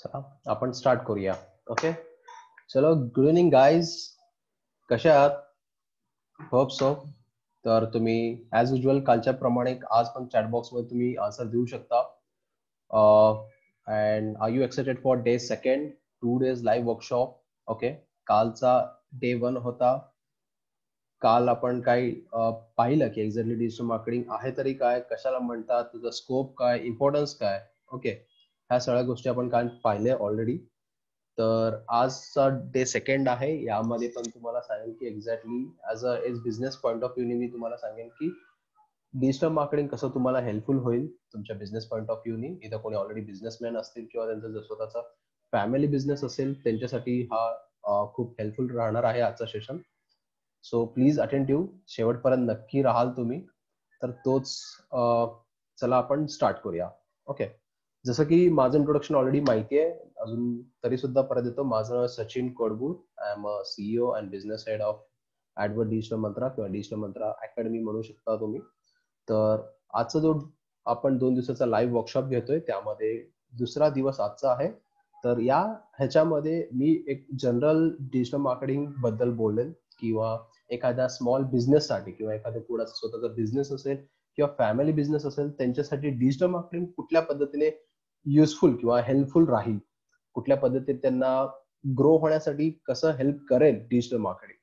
चला आपण स्टार्ट करूया. ओके, चलो. गुड इव्हनिंग गाईज, कसे आहात? Hope so. तर तुम्ही ॲज युजल कालच्या प्रमाणे आज पण चॅटबॉक्स मध्ये तुम्ही आन्सर देऊ शकता. And are you excited for day second 2 days live workshop? Okay, कालचा डे 1 होता. काल आपण काही पाहिलं की एक्झॅक्टली डिजिटल मार्केटिंग आहे तरी काय, कशाला म्हणतात, तुझा स्कोप काय, इम्पॉर्टन्स काय. ओके, ह्या सगळ्या गोष्टी आपण काल पाहिले ऑलरेडी. तर आजचा डे सेकंड आहे. यामध्ये पण तुम्हाला सांगेन की exactly as a business point of व्ह्यूने मी तुम्हाला सांगेन की डिजिटल मार्केटिंग कसं तुम्हाला हेल्पफुल होईल तुमच्या बिझनेस पॉईंट ऑफ व्ह्यूनी. इथं कोणी ऑलरेडी बिझनेसमॅन असतील किंवा त्यांचा जर स्वतःचा फॅमिली बिझनेस असेल त्यांच्यासाठी हा खूप हेल्पफुल राहणार आहे आजचा सेशन. सो प्लीज अटेंटिव्ह, शेवटपर्यंत नक्की राहाल तुम्ही. तर तोच चला आपण स्टार्ट करूया. ओके, जसं की माझं इंट्रोडक्शन ऑलरेडी माहिती आहे, अजून तरी सुद्धा परत येतो. माझं नाव Sachin Kodbur. I am a CEO and business head of Adword digital Mantra किंवा डिजिटल मंत्रा अकॅडमी म्हणू शकता तुम्ही. तर आजचा जो आपण 2 दिवसाचा लाईव्ह वर्कशॉप घेतोय त्यामध्ये दुसरा दिवस आजचा आहे. तर ह्याच्यामध्ये मी एक जनरल डिजिटल मार्केटिंग बद्दल बोलेन किंवा एखाद्या स्मॉल बिझनेससाठी किंवा एखाद्या कोणाचा स्वतःचा बिझनेस असेल किंवा फॅमिली बिझनेस असेल त्यांच्यासाठी डिजिटल मार्केटिंग कुठल्या पद्धतीने युजफुल किंवा हेल्पफुल राहील, कुठल्या पद्धतीने त्यांना ग्रो होण्यासाठी कसं हेल्प करेल डिजिटल मार्केटिंग,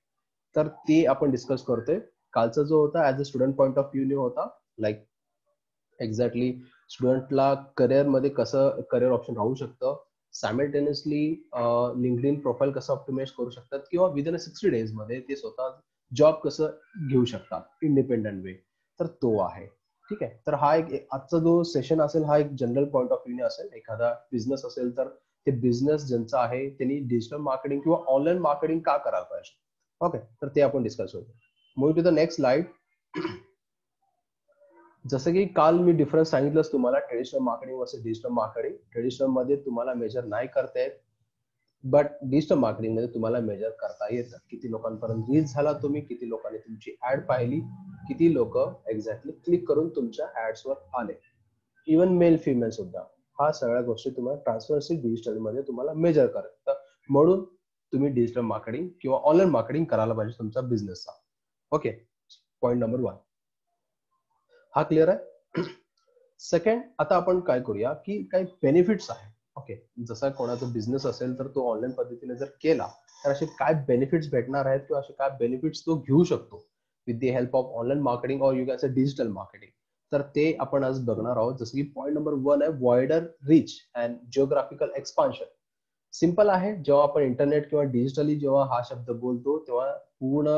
तर ते आपण डिस्कस करतोय. कालचा जो होता as a student point of व्ह्यूने होता. लाईक एक्झॅक्टली स्टुडंटला करिअरमध्ये कसं करिअर ऑप्शन राहू शकतं, सायमल्टेनियसली लिंक्डइन प्रोफाईल कसं ऑप्टिमाइज करू शकतात किंवा विदिन 60 days मध्ये ते स्वतः जॉब कसं घेऊ शकतात इंडिपेंडंट वे. तर तो आहे. ठीक आहे. तर हा एक आजचा जो सेशन असेल हा एक जनरल पॉईंट ऑफ व्ह्यूने असेल. एखादा बिझनेस असेल तर ते बिझनेस ज्यांचा आहे त्यांनी डिजिटल मार्केटिंग किंवा ऑनलाईन मार्केटिंग का करायला पाहिजे. ओके, तर ते आपण डिस्कस करू. Move to the next slide. जसं की काल मी डिफरन्स सांगितलंच तुम्हाला traditional marketing versus digital marketing. Traditional मध्ये तुम्हाला मेजर नाही करता येत, बट डिजिटल मार्केटिंग मध्ये तुम्हाला मेजर करता येतं. किती लोकांपर्यंत रीच झाला तुम्ही, किती लोकांनी तुमची ऍड पाहिली, किती लोक एक्झॅक्टली क्लिक करून तुमच्या ऍड्सवर आले, इवन मेल फिमेल सुद्धा. हा सगळ्या गोष्टी तुम्हाला ट्रान्सफरन्सी डिजिटल मध्ये तुम्हाला मेजर करतात. म्हणून तुम्ही डिजिटल मार्केटिंग किंवा ऑनलाईन मार्केटिंग करायला पाहिजे तुमचा बिझनेसचा. ओके, पॉईंट नंबर 1 हा क्लिअर आहे. सेकंड, आता आपण काय करूया की काही बेनिफिट्स आहे. ओके, जसा कोणाचा बिझनेस असेल तर तो ऑनलाईन पद्धतीने जर केला तर असे काय बेनिफिट्स भेटणार आहेत किंवा असे काय बेनिफिट्स तो घेऊ शकतो with the help of online marketing और you can say digital marketing. तर ते आपण आज बघणार आहोत. जसं की पॉईंट नंबर 1 आहे wider reach and geographical expansion. Simple आहे. जेव्हा आपण इंटरनेट किंवा डिजिटली जेव्हा हा शब्द बोलतो तेव्हा पूर्ण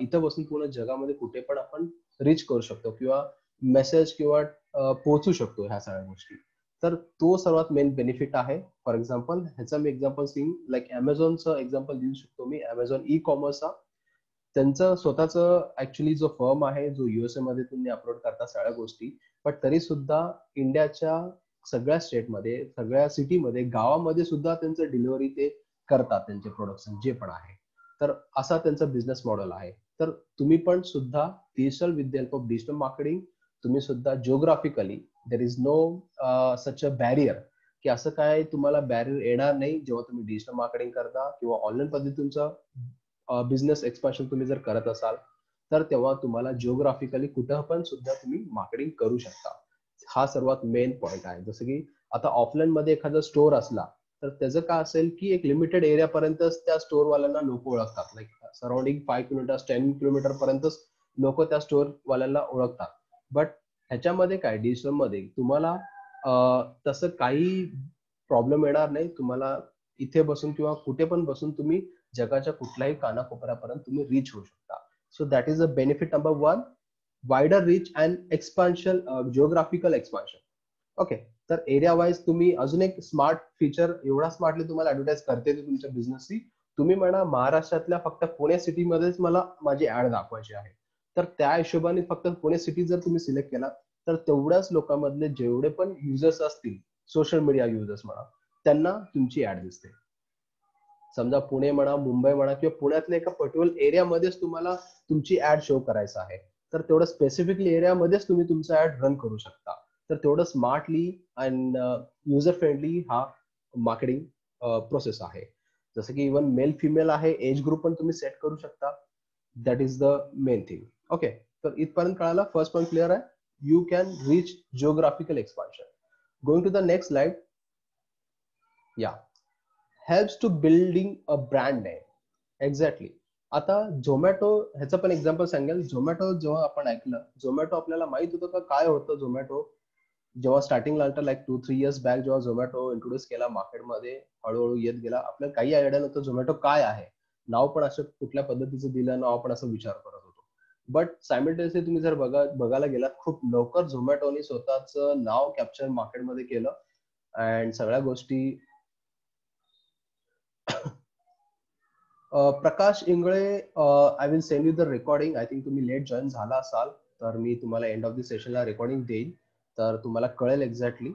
इथं बसून पूर्ण जगामध्ये कुठे पण आपण रीच करू शकतो किंवा मेसेज किंवा पोहोचू शकतो ह्या सगळ्या गोष्टी. तर तो सर्वात मेन बेनिफिट आहे. फॉर एक्झाम्पल ह्याचा मी एक्झाम्पल लाईक अमेझॉनचं एक्झाम्पल देऊ शकतो मी. अमेझॉन ई कॉमर्सचा त्यांचं स्वतःचं ऍक्च्युली जो फर्म आहे जो युएसए मध्ये तुम्ही अपलोड करता सगळ्या गोष्टी, पण तरी सुद्धा इंडियाच्या सगळ्या स्टेटमध्ये, सगळ्या सिटीमध्ये, गावामध्ये सुद्धा त्यांचं डिलिव्हरी ते करतात त्यांचे प्रोडक्शन जे पण आहे. तर असा त्यांचा बिझनेस मॉडेल आहे. तर तुम्ही पण सुद्धा digital with the help of digital marketing तुम्ही सुद्धा geographically there is no such a barrier की असं काय तुम्हाला बॅरियर येणार नाही जेव्हा तुम्ही डिजिटल मार्केटिंग करता किंवा ऑनलाईन पद्धतीचं बिझनेस एक्सपान्शन तुम्ही जर करत असाल तर तेव्हा तुम्हाला जिओग्राफिकली कुठं पण सुद्धा तुम्ही मार्केटिंग करू शकता. हा सर्वात मेन पॉईंट आहे. जसं की आता ऑफलाईन मध्ये एखादा स्टोअर असला तर त्याचं काय असेल की एक लिमिटेड एरियापर्यंतच त्या स्टोअरवाल्यांना लोक ओळखतात. लाईक सराउंडिंग 5 किलोमीटर 10 किलोमीटर पर्यंतच लोक त्या स्टोअरवाल्यांना ओळखतात. बट ह्याच्यामध्ये काय डिजिटल मध्ये तुम्हाला तसं काही प्रॉब्लेम येणार नाही. तुम्हाला इथे बसून किंवा कुठे पण बसून तुम्ही जगाच्या कुठल्याही कानाकोपऱ्यापर्यंत तुम्ही रीच होऊ शकता. So that is a benefit number 1, wider reach and expansion, geographical expansion. Okay, तर एरिया वाईज तुम्ही अजून एक स्मार्ट फीचर, एवढा स्मार्टली तुम्हाला ऍडव्हर्टाइज करते तुमच्या बिझनेसची. तुम्ही म्हणा महाराष्ट्रातल्या फक्त पुणे सिटीमध्येच मला माझी ऍड दाखवायची आहे, तर त्या हिशोबाने फक्त पुणे सिटी जर तुम्ही सिलेक्ट केला तर तेवढ्याच लोकांमधले जेवढे पण युजर्स असतील, सोशल मीडिया युजर्स म्हणा, त्यांना तुमची ऍड दिसते. समजा पुणे म्हणा, मुंबई म्हणा किंवा पुण्यातल्या एका पर्टिक्युलर एरियामध्येच तुम्हाला तुमची ऍड शो करायचं आहे, तर तेवढं स्पेसिफिकली एरियामध्येच तुम्ही तुमचा ऍड रन करू शकता. तर तेवढं स्मार्टली अँड युजर फ्रेंडली हा मार्केटिंग प्रोसेस आहे. जसं की इव्हन मेल फिमेल आहे, एज ग्रुप पण तुम्ही सेट करू शकता. That is the main thing. Okay, तर इथपर्यंत कळालं. फर्स्ट पॉईंट क्लिअर आहे. You can reach geographical expansion. Going to the next slide. या helps to building a brand name. Exactly. आता झोमॅटो ह्याचं पण एक्झाम्पल सांगेल. झोमॅटो जेव्हा आपण ऐकलं, झोमॅटो आपल्याला माहित होतं का काय होतं झोमॅटो? जेव्हा स्टार्टिंगला आलता लाईक 2-3 इयर्स बॅक, जेव्हा झोमॅटो इंट्रोड्यूस केला मार्केटमध्ये, हळूहळू येत गेला, आपल्याला काही आयडिया नव्हतं झोमॅटो काय आहे. नाव पण असं कुठल्या पद्धतीचं दिलं, नाव आपण असं विचार करत होतो. बट सायमल्टेनियसली तुम्ही जर बघायला गेलात, खूप लवकर झोमॅटोनी स्वतःचं नाव कॅप्चर मार्केटमध्ये केलं अँड सगळ्या गोष्टी. Prakash Ingle, I will send you the recording. I think तुम्ही लेट जॉईन झाला असाल, तर मी तुम्हाला एंड ऑफ द सेशनला रेकॉर्डिंग देईन, तर तुम्हाला कळेल एक्झॅक्टली.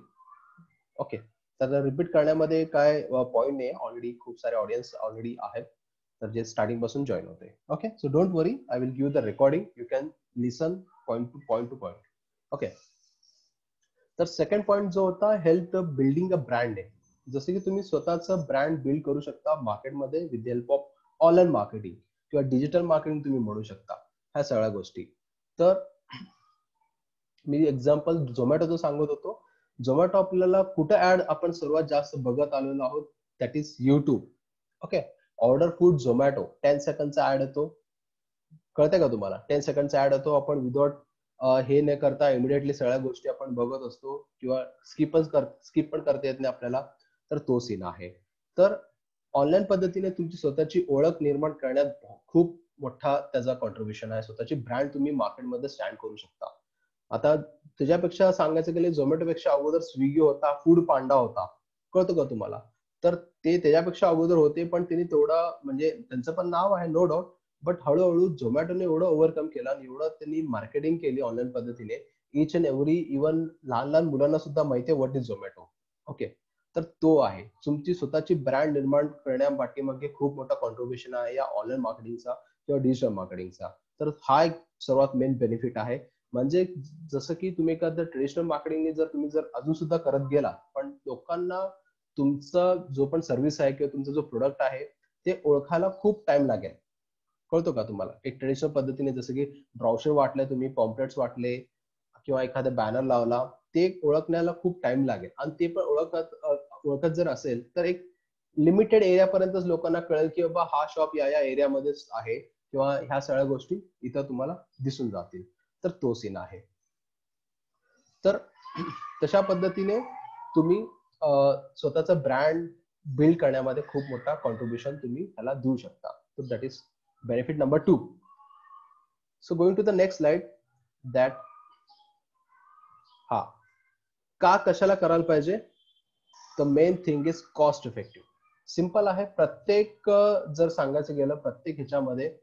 ओके, तर रिपीट करण्यामध्ये काय पॉईंट नाही. ऑलरेडी खूप सारे ऑडियन्स ऑलरेडी आहेत, तर जे स्टार्टिंग पासून जॉईन होते. Okay, so don't worry, I will give the recording. You can listen point two point two point. Okay, तर सेकंड पॉईंट जो होता, help building a brand name. जसं की तुम्ही स्वतःचं ब्रँड बिल्ड करू शकता मार्केटमध्ये with the help of online marketing किंवा डिजिटल मार्केटिंग तुम्ही म्हणू शकता, ह्या सगळ्या गोष्टी. तर मी एक्झाम्पल झोमॅटोचं सांगत होतो. झोमॅटो आपल्याला कुठे ऍड आपण सर्वात जास्त बघत आलेलो आहोत, that is YouTube. Okay, order food Zomato 10 सेकंडचा ऍड येतो. कळते का तुम्हाला? 10 सेकंडचा ऍड येतो. आपण विदाउट हे न करता इमिडिएटली सगळ्या गोष्टी आपण बघत असतो किंवा स्किप पण करता येत नाही आपल्याला. तर तो सीन आहे. तर ऑनलाईन पद्धतीने तुमची स्वतःची ओळख निर्माण करण्यात खूप मोठा त्याचा कॉन्ट्रीब्युशन आहे. स्वतःची ब्रँड तुम्ही मार्केटमध्ये स्टँड करू शकता. आता त्याच्यापेक्षा सांगायचं गेलं, झोमॅटोपेक्षा अगोदर स्विगी होता, फूड पांडा होता. कळतो का तुम्हाला? तर ते त्याच्यापेक्षा अगोदर होते, पण त्यांनी तेवढा म्हणजे त्यांचं पण नाव आहे नो डाऊट, बट हळूहळू झोमॅटोने एवढं ओव्हरकम केला आणि एवढं त्यांनी मार्केटिंग केली ऑनलाईन पद्धतीने, इच अँड एव्हरी, इव्हन लहान लहान मुलांना सुद्धा माहिती आहे व्हॉट इज झोमॅटो. ओके, तर तो आहे. तुमची स्वतःची ब्रँड निर्माण करण्यापाठीमागे खूप मोठा कॉन्ट्रीब्युशन आहे या ऑनलाईन मार्केटिंगचा किंवा डिजिटल मार्केटिंगचा. तर हा एक सर्वात मेन बेनिफिट आहे. म्हणजे जसं की तुम्ही एखादं ट्रेडिशनल मार्केटिंगने जर अजून सुद्धा करत गेला, पण लोकांना तुमचा जो पण सर्व्हिस आहे किंवा तुमचा जो प्रोडक्ट आहे ते ओळखायला खूप टाइम लागेल. कळतो का तुम्हाला? एक ट्रेडिशनल पद्धतीने जसं की ब्राउशर वाटले, तुम्ही पॉम्पलेट्स वाटले किंवा एखादा बॅनर लावला, ते ओळखण्याला खूप टाइम लागेल. आणि ते पण ओळखत जर असेल तर एक लिमिटेड एरियापर्यंतच लोकांना कळेल की बाबा हा शॉप या एरियामध्येच आहे किंवा ह्या सगळ्या गोष्टी इथं तुम्हाला दिसून जातील. तर तो सीन आहे. तर तशा पद्धतीने तुम्ही स्वतःचा ब्रँड बिल्ड करण्यामध्ये खूप मोठा कॉन्ट्रीब्युशन तुम्ही त्याला देऊ शकता. तर that is benefit number 2. So going to the next slide. That हा का कशाला करायला पाहिजे? The main thing is cost effective. Simple आहे. प्रत्येक जर सांगायचं गेलं, प्रत्येक ह्याच्यामध्ये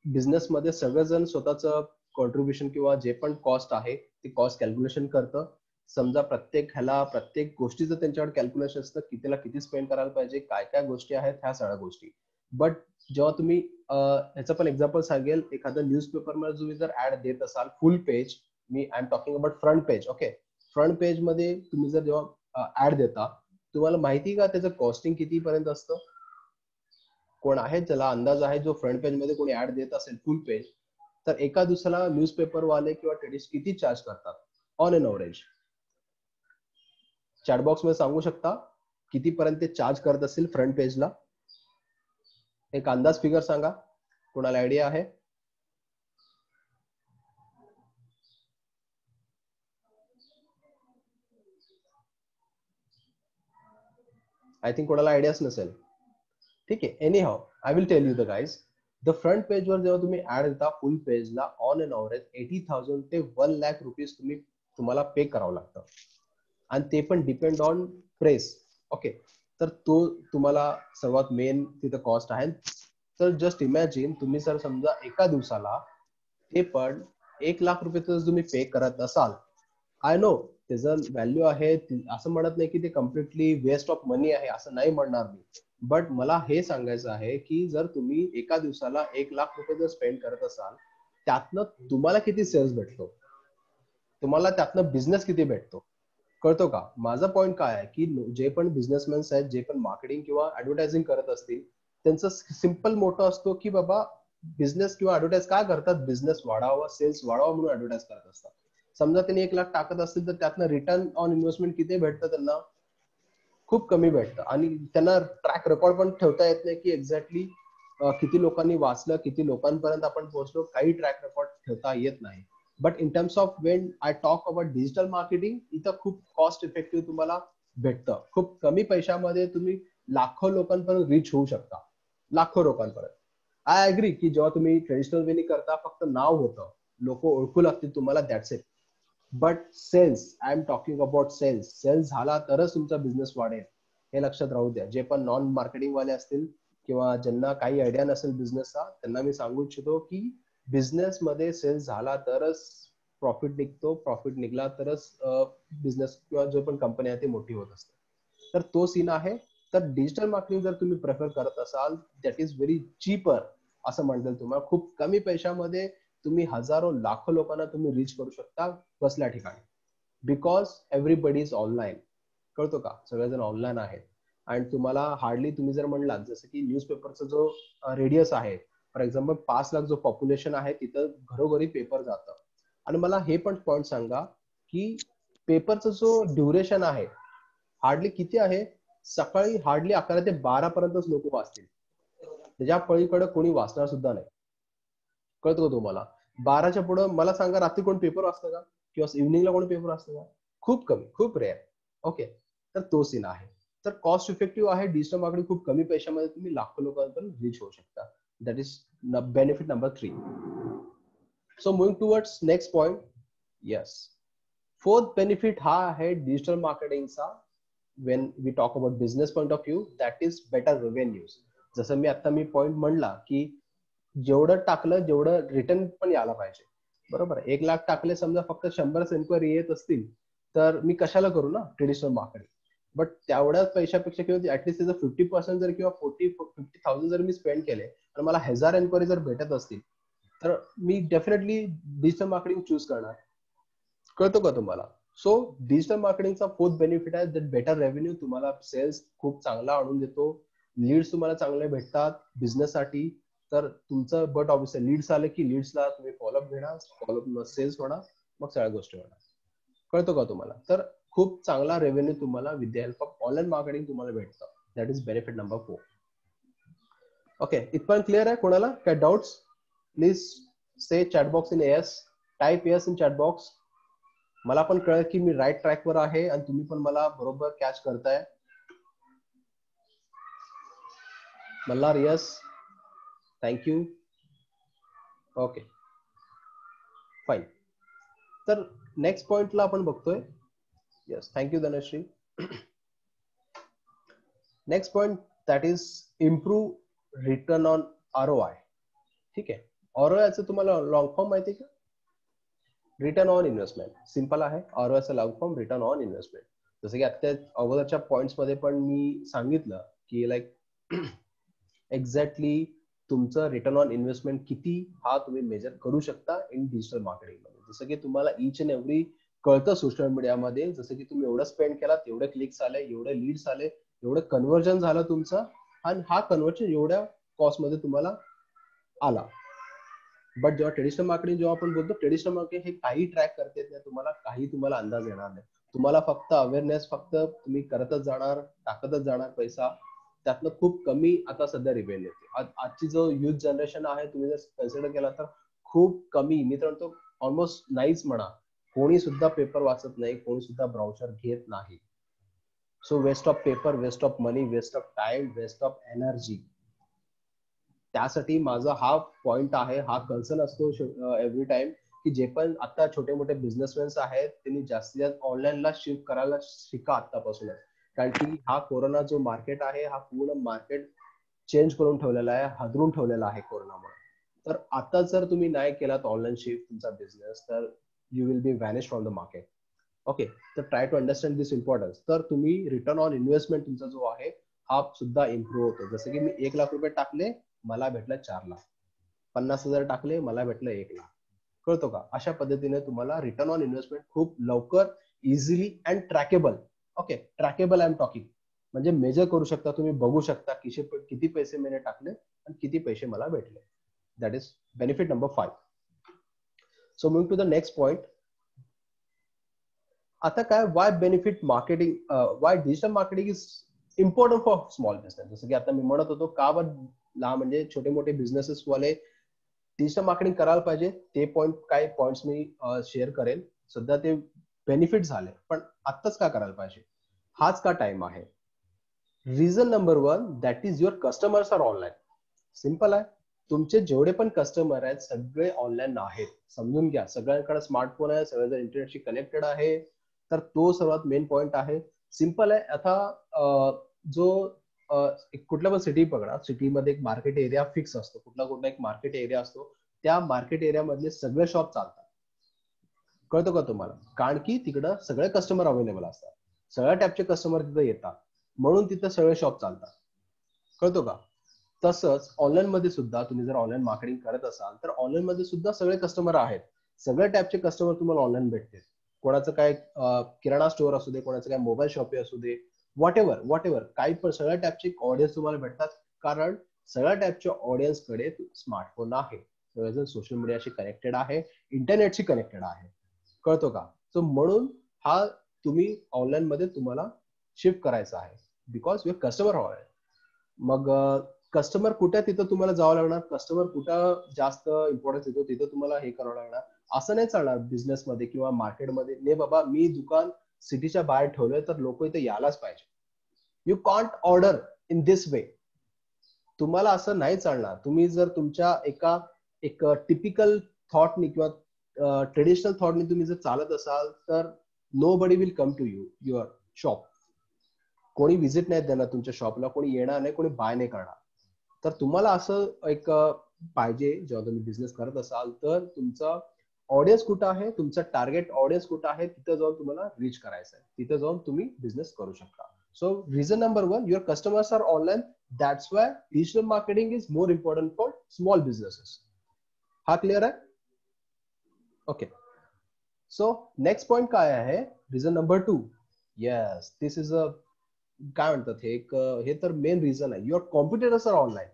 बिझनेसमध्ये सगळेजण स्वतःचं कॉन्ट्रीब्युशन किंवा जे पण कॉस्ट आहे ते कॉस्ट कॅल्क्युलेशन करतं. समजा प्रत्येक गोष्टीचं त्यांच्याकडे कॅल्क्युलेशन असतं, कितीला किती स्पेंड करायला पाहिजे, काय काय गोष्टी आहेत, ह्या सगळ्या गोष्टी. बट जेव्हा तुम्ही ह्याचं पण एक्झाम्पल सांगेल, एखादं न्यूजपेपरमध्ये तुम्ही जर ऍड देत असाल फुल page, me I am talking about front page. Okay, front page मध्ये तुम्ही जर जेव्हा ऍड देता, तुम्हाला माहिती का त्याचं कॉस्टिंग किती पर्यंत असतं? कोण आहे ज्याला अंदाज आहे, जो फ्रंट पेज मध्ये कोणी ऍड देत असेल फुल पेज, तर एका दिवसाला न्यूजपेपर वाले किंवा ट्रेडिश किती चार्ज करतात ऑन एन एव्हरेज? चॅटबॉक्स मध्ये सांगू शकता किती पर्यंत ते चार्ज करत असेल फ्रंट पेजला? एक अंदाज फिगर सांगा, कोणाला आयडिया आहे? आय थिंक कोणाला आयडियाच नसेल. ठीक आहे, anyhow I will tell you the guys. The front पेजवर जेव्हा तुम्ही ऍड देता फुल पेजला, ऑन एन एव्हरेज 80,000 ते 1 लाख रुपीज तुम्हाला पे करावं लागतं. आणि ते पण डिपेंड ऑन प्रेस. ओके, तर तो तुम्हाला सर्वात मेन तिथं कॉस्ट आहे. तर जस्ट इमॅजिन, तुम्ही जर समजा एका दिवसाला ते पण 1 लाख रुपये जर तुम्ही पे करत असाल, आय नो त्याचं व्हॅल्यू आहे, असं म्हणत नाही की ते कम्प्लिटली वेस्ट ऑफ मनी आहे, असं नाही म्हणणार मी. बट मला हे सांगायचं आहे की जर तुम्ही एका दिवसाला 1 लाख रुपये जर स्पेंड करत असाल, त्यातनं तुम्हाला किती सेल्स भेटतो, तुम्हाला त्यातनं बिझनेस किती भेटतो? कळतो का माझा पॉईंट काय आहे की जे पण बिझनेसमॅन आहेत जे पण मार्केटिंग किंवा ऍडव्हर्टायझिंग करत असतील त्यांचा सिम्पल मोटो असतो की बाबा बिझनेस किंवा ऍडव्हर्टाईज काय करतात बिझनेस वाढावा सेल्स वाढावा म्हणून ऍडव्हर्टाईज करत असतात. समजा त्यांनी 1 लाख टाकत असतील तर त्यातनं रिटर्न ऑन इन्व्हेस्टमेंट किती भेटतं त्यांना खूप कमी भेटतं आणि त्यांना ट्रॅक रेकॉर्ड पण ठेवता येत नाही की एक्झॅक्टली किती लोकांनी वाचलं किती लोकांपर्यंत आपण पोहोचलो काही ट्रॅक रेकॉर्ड ठेवता येत नाही. But in terms of when I talk about digital marketing इथं खूप कॉस्ट इफेक्टिव्ह तुम्हाला भेटतं. खूप कमी पैशामध्ये तुम्ही लाखो लोकांपर्यंत रीच होऊ शकता. लाखो लोकांपर्यंत. आय अग्री की जेव्हा तुम्ही ट्रेडिशनल वेनी करता फक्त नाव होतं लोक ओळखू लागतील तुम्हाला that's it. But sales I am talking about sales झाला तरच तुमचा बिझनेस वाढेल हे लक्षात राहू द्या. जे पण नॉन मार्केटिंग वाले असतील किंवा ज्यांना काही आयडिया नसेल बिझनेसचा त्यांना मी सांगू इच्छितो की बिझनेस मध्ये सेल्स झाला तरच प्रॉफिट निघतो. प्रॉफिट निघला तरच बिझनेस किंवा जो पण कंपनी आहे ती मोठी होत असते. तर तो सीन आहे. तर डिजिटल मार्केटिंग जर तुम्ही प्रेफर करत असाल दॅट इज व्हेरी चीपर असं म्हणतात तुम्हाला. खूप कमी पैशामध्ये तुम्ही हजारो लाखो लोकांना तुम्ही रीच करू शकता बसल्या ठिकाणी. Because everybody is online. कळतो का सगळेजण ऑनलाईन आहेत आणि तुम्हाला हार्डली तुम्ही जर म्हणलात जसं की न्यूजपेपरचा जो रेडियस आहे फॉर एक्झाम्पल 5 लाख जो पॉप्युलेशन आहे तिथं घरोघरी पेपर जातं. आणि मला हे पण पॉईंट सांगा की पेपरचा जो ड्युरेशन आहे हार्डली किती आहे. सकाळी हार्डली 11 ते 12 पर्यंतच लोक वाचतील. त्याच्या पलीकडे कोणी वाचणार सुद्धा नाही. कळतो का तुम्हाला. 12च्या पुढे मला सांगा रात्री कोण पेपर वाचतं का किंवा इव्हनिंगला कोण पेपर वाचतं का. खूप कमी खूप रेअर. ओके तर तो सीन आहे. तर कॉस्ट इफेक्टिव्ह आहे डिजिटल मार्केटिंग. खूप कमी पैशामध्ये तुम्ही लाखो लोकांपर्यंत रीच होऊ शकता. That is benefit number 3. So moving towards next point. Yes fourth benefit हा आहे डिजिटल मार्केटिंगचा when we talk about business point of view that is better revenues. जसं मी पॉइंट म्हणला की जेवढं टाकलं जेवढं रिटर्न पण यायला पाहिजे. बरोबर 1 लाख टाकले समजा फक्त 100 एन्क्वायरी येत असतील तर मी कशाला करू ना ट्रेडिशनल मार्केटिंग. बट तेवढ्याच पैशापेक्षा किंवा ऍटलीस्ट त्याचं 50% जर किंवा 40-50,000 जर मी स्पेंड केले तर मला 1000 एन्क्वायरी जर भेटत असतील तर मी डेफिनेटली डिजिटल मार्केटिंग चूज करणार. कळतो का तुम्हाला. सो डिजिटल मार्केटिंगचा फोर्थ बेनिफिट आहे दॅट बेटर रेव्हेन्यू. तुम्हाला सेल्स खूप चांगला आणून देतो. लीड्स तुम्हाला चांगले भेटतात बिझनेससाठी. तर तुमचं बट ऑब्विसली लीड्स आले की लीड्सला तुम्ही फॉलोअप घेणार. फॉलोअप सेल्स होणार मग सगळ्या गोष्टी होणार. कळतो का तुम्हाला. तर खूप चांगला रेव्हेन्यू तुम्हाला with the help of online marketing तुम्हाला भेटतं. That is benefit number 4. Okay इथपर्यंत क्लिअर आहे. कोणाला काय doubts please say chatbox in yes. Type yes in chatbox. मला पण कळलं की मी राईट ट्रॅकवर आहे आणि तुम्ही पण मला बरोबर कॅच करताय. Malhar yes thank you. Okay fine. तर नेक्स्ट पॉइंटला आपण बघतोय. Yes thank you Dhanashree. Next point that is improve return on ROI. ठीक आहे. ROI तुम्हाला लॉंग फॉर्म माहिती आहे का. Return on investment. सिंपल आहे. ROI long form return on investment. जसं की आता अगोदरच्या पॉइंट्स मध्ये पण मी सांगितलं की लाईक एक्झॅक्टली तुमचं रिटर्न ऑन इन्व्हेस्टमेंट किती हा तुम्ही मेजर करू शकता इन डिजिटल मार्केटिंग मध्ये. जसं की तुम्हाला इच अँड एव्हरी कळतं सोशल मीडियामध्ये जसं की तुम्ही एवढं स्पेंड केला तेवढे क्लिक्स आले एवढे लीड्स आले एवढं कन्व्हर्जन झालं तुमचं आणि हा कन्व्हर्जन एवढ्या कॉस्ट मध्ये तुम्हाला आला. बट जेव्हा ट्रेडिशनल मार्केटिंग जेव्हा आपण बोलतो ट्रेडिशनल मार्केटिंग हे काही ट्रॅक करता येत नाही तुम्हाला. काही तुम्हाला अंदाज येणार नाही. तुम्हाला फक्त अवेअरनेस फक्त तुम्ही करतच जाणार टाकतच जाणार पैसा. त्यातनं खूप कमी आता सध्या रिव्हेन्यू येते. आजची जो युथ जनरेशन आहे तुम्ही जर कन्सिडर केला तर खूप कमी मी तर म्हणतो ऑलमोस्ट नाहीच म्हणा. कोणी सुद्धा पेपर वाचत नाही. कोणी सुद्धा ब्राउचर घेत नाही. So waste of paper waste of money waste of time waste of energy. त्यासाठी माझा हा पॉइंट आहे हा कन्सर्न असतो एव्हरी टाइम की जे पण आता छोटे मोठे बिझनेसमॅन आहेत त्यांनी जास्तीत जास्त ऑनलाईनला शिफ्ट करायला शिका आतापासूनच. कारण की हा कोरोना जो मार्केट आहे हा पूर्ण मार्केट चेंज करून ठेवलेला आहे. हादरून ठेवलेला आहे कोरोनामुळे. तर आता जर तुम्ही नाही केलात ऑनलाईन शिफ्ट तुमचा बिझनेस तर you will be vanish from the market. Okay तर try to understand this importance. तर तुम्ही रिटर्न ऑन इन्व्हेस्टमेंट तुमचा जो आहे हा सुद्धा इम्प्रूव्ह होतो. जसं की मी 1 लाख रुपये टाकले मला भेटलं 4 लाख. 50,000 टाकले मला भेटलं 1 लाख. कळतो का. अशा पद्धतीने तुम्हाला रिटर्न ऑन इन्व्हेस्टमेंट खूप लवकर easily and trackable. Okay, trackable I am talking, म्हणजे मेजर करू शकता तुम्ही, बघू शकता किती पैसे मी टाकले आणि किती पैसे मला भेटले. That is benefit number 5. So moving to the next point. आता काय, why benefit marketing, why digital marketing is important for small business. जसं की आता मी म्हणत होतो, का लहान म्हणजे छोटे मोठे बिझनेसेस वाले डिजिटल मार्केटिंग करायला पाहिजे. ते काही पॉइंट्स मी शेअर करेल. सध्या ते बेनिफिट झाले, पण आत्ताच का करायला पाहिजे, हाच का टाइम आहे. Reason number 1, that is your customers are online. Simple आहे, तुमचे जेवढे पण कस्टमर आहेत सगळे ऑनलाईन आहेत. समजून घ्या, सगळ्यांकडे स्मार्टफोन आहे, सगळेजण इंटरनेटशी कनेक्टेड आहे. तर तो सर्वात मेन पॉइंट आहे. सिंपल आहे. आता जो कुठला पण सिटी पकडा, सिटीमध्ये एक मार्केट एरिया फिक्स असतो, कुठला एक मार्केट एरिया असतो. त्या मार्केट एरियामधले सगळे शॉप चालतात. कळतो का तुम्हाला, कारण की तिकडं सगळे कस्टमर अवेलेबल असतात, सगळ्या टाईपचे कस्टमर तिथे येतात, म्हणून तिथे सगळे शॉप चालतात. कळतो का. तसंच ऑनलाईन मध्ये सुद्धा तुम्ही जर ऑनलाईन मार्केटिंग करत असाल तर ऑनलाईन मध्ये सुद्धा सगळे कस्टमर आहेत, सगळ्या टाईपचे कस्टमर तुम्हाला ऑनलाईन भेटतील. कोणाचं काय किराणा स्टोअर असू दे, कोणाचं काय मोबाईल शॉप असू दे, व्हॉट एव्हर काही पण सगळ्या टाईपचे ऑडियन्स तुम्हाला भेटतात. कारण सगळ्या टाईपच्या ऑडियन्सकडे स्मार्टफोन आहे, सगळेजण सोशल मीडियाशी कनेक्टेड आहे, इंटरनेटशी कनेक्टेड आहे. कळतो का. सो म्हणून हा तुम्ही ऑनलाईन मध्ये तुम्हाला शिफ्ट करायचा आहे, बिकॉज युअर कस्टमर ऑनलाईन. मग कस्टमर कुठे तिथं तुम्हाला जावं लागणार, कस्टमर कुठं जास्त इम्पॉर्टन्स येतो तिथं तुम्हाला हे करावं लागणार. असं नाही चालणार बिझनेसमध्ये किंवा मार्केटमध्ये, नाही बाबा मी दुकान सिटीच्या बाहेर ठेवलंय तर लोक इथे यायलाच पाहिजे. यू कॉन्ट ऑर्डर इन दिस वे. तुम्हाला असं नाही चालणार. तुम्ही जर तुमच्या एक टिपिकल थॉटनी किंवा ट्रेडिशनल थॉटनी तुम्ही जर चालत असाल तर nobody will come to your shop. कोणी व्हिजिट नाही देणार तुमच्या शॉपला, कोणी येणार नाही, कोणी बाय नाही करणार. तर तुम्हाला असं एक पाहिजे, जेव्हा तुम्ही बिझनेस करत असाल तर तुमचा ऑडियन्स कुठं आहे, तुमचा टार्गेट ऑडियन्स कुठं आहे, तिथं जाऊन तुम्हाला रीच करायचं आहे, तिथं जाऊन तुम्ही बिझनेस करू शकता. So reason number 1, your customers are online. That's why digital marketing is more important for small businesses. हा क्लिअर आहे. ओके. सो नेक्स्ट पॉइंट काय आहे, reason number 2. Yes, this is a, काय म्हणतात हे तर मेन रिझन आहे. Your competitors are online.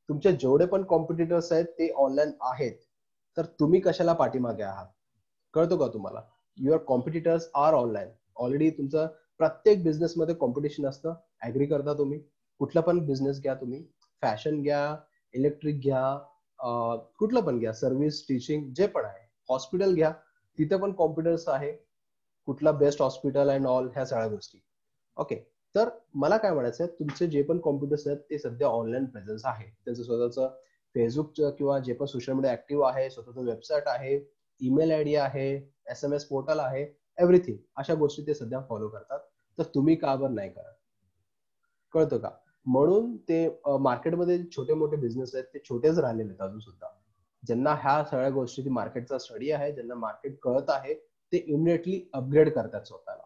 तुमचे जेवढे पण कॉम्पिटिटर्स आहेत ते ऑनलाईन आहेत, तर तुम्ही कशाला पाठीमागे आहात. कळतो का तुम्हाला. Your competitors are online. Already तुमचं प्रत्येक बिझनेसमध्ये कॉम्पिटिशन असतं. ऍग्री करता तुम्ही. कुठला पण बिझनेस घ्या तुम्ही, फॅशन घ्या, इलेक्ट्रिक घ्या, कुठलं पण घ्या, सर्व्हिस, टीचिंग, जे पण आहे, हॉस्पिटल घ्या, तिथे पण कॉम्पिटिटर्स आहे. कुठला बेस्ट हॉस्पिटल अँड ऑल, ह्या सगळ्या गोष्टी. ओके. तर मला काय म्हणायचं आहे, तुमचे जे पण कॉम्प्युटर्स आहेत ते सध्या ऑनलाईन प्रेझेन्स आहे. त्यांचं स्वतःचं फेसबुकचं किंवा जे पण सोशल मीडिया ऍक्टिव्ह आहे, स्वतःचं वेबसाईट आहे, ईमेल आयडी आहे, SMS पोर्टल आहे, एव्हरीथिंग. अशा गोष्टी ते सध्या फॉलो करतात. तर तुम्ही का बरं नाही करत. कळतं का. म्हणून ते मार्केटमध्ये छोटे मोठे बिझनेस आहेत ते छोटेच राहिलेले आहेत अजून सुद्धा. ज्यांना ह्या सगळ्या गोष्टी मार्केटचा स्टडी आहे, ज्यांना मार्केट कळत आहे, ते इमिडिएटली अपग्रेड करतात स्वतःला,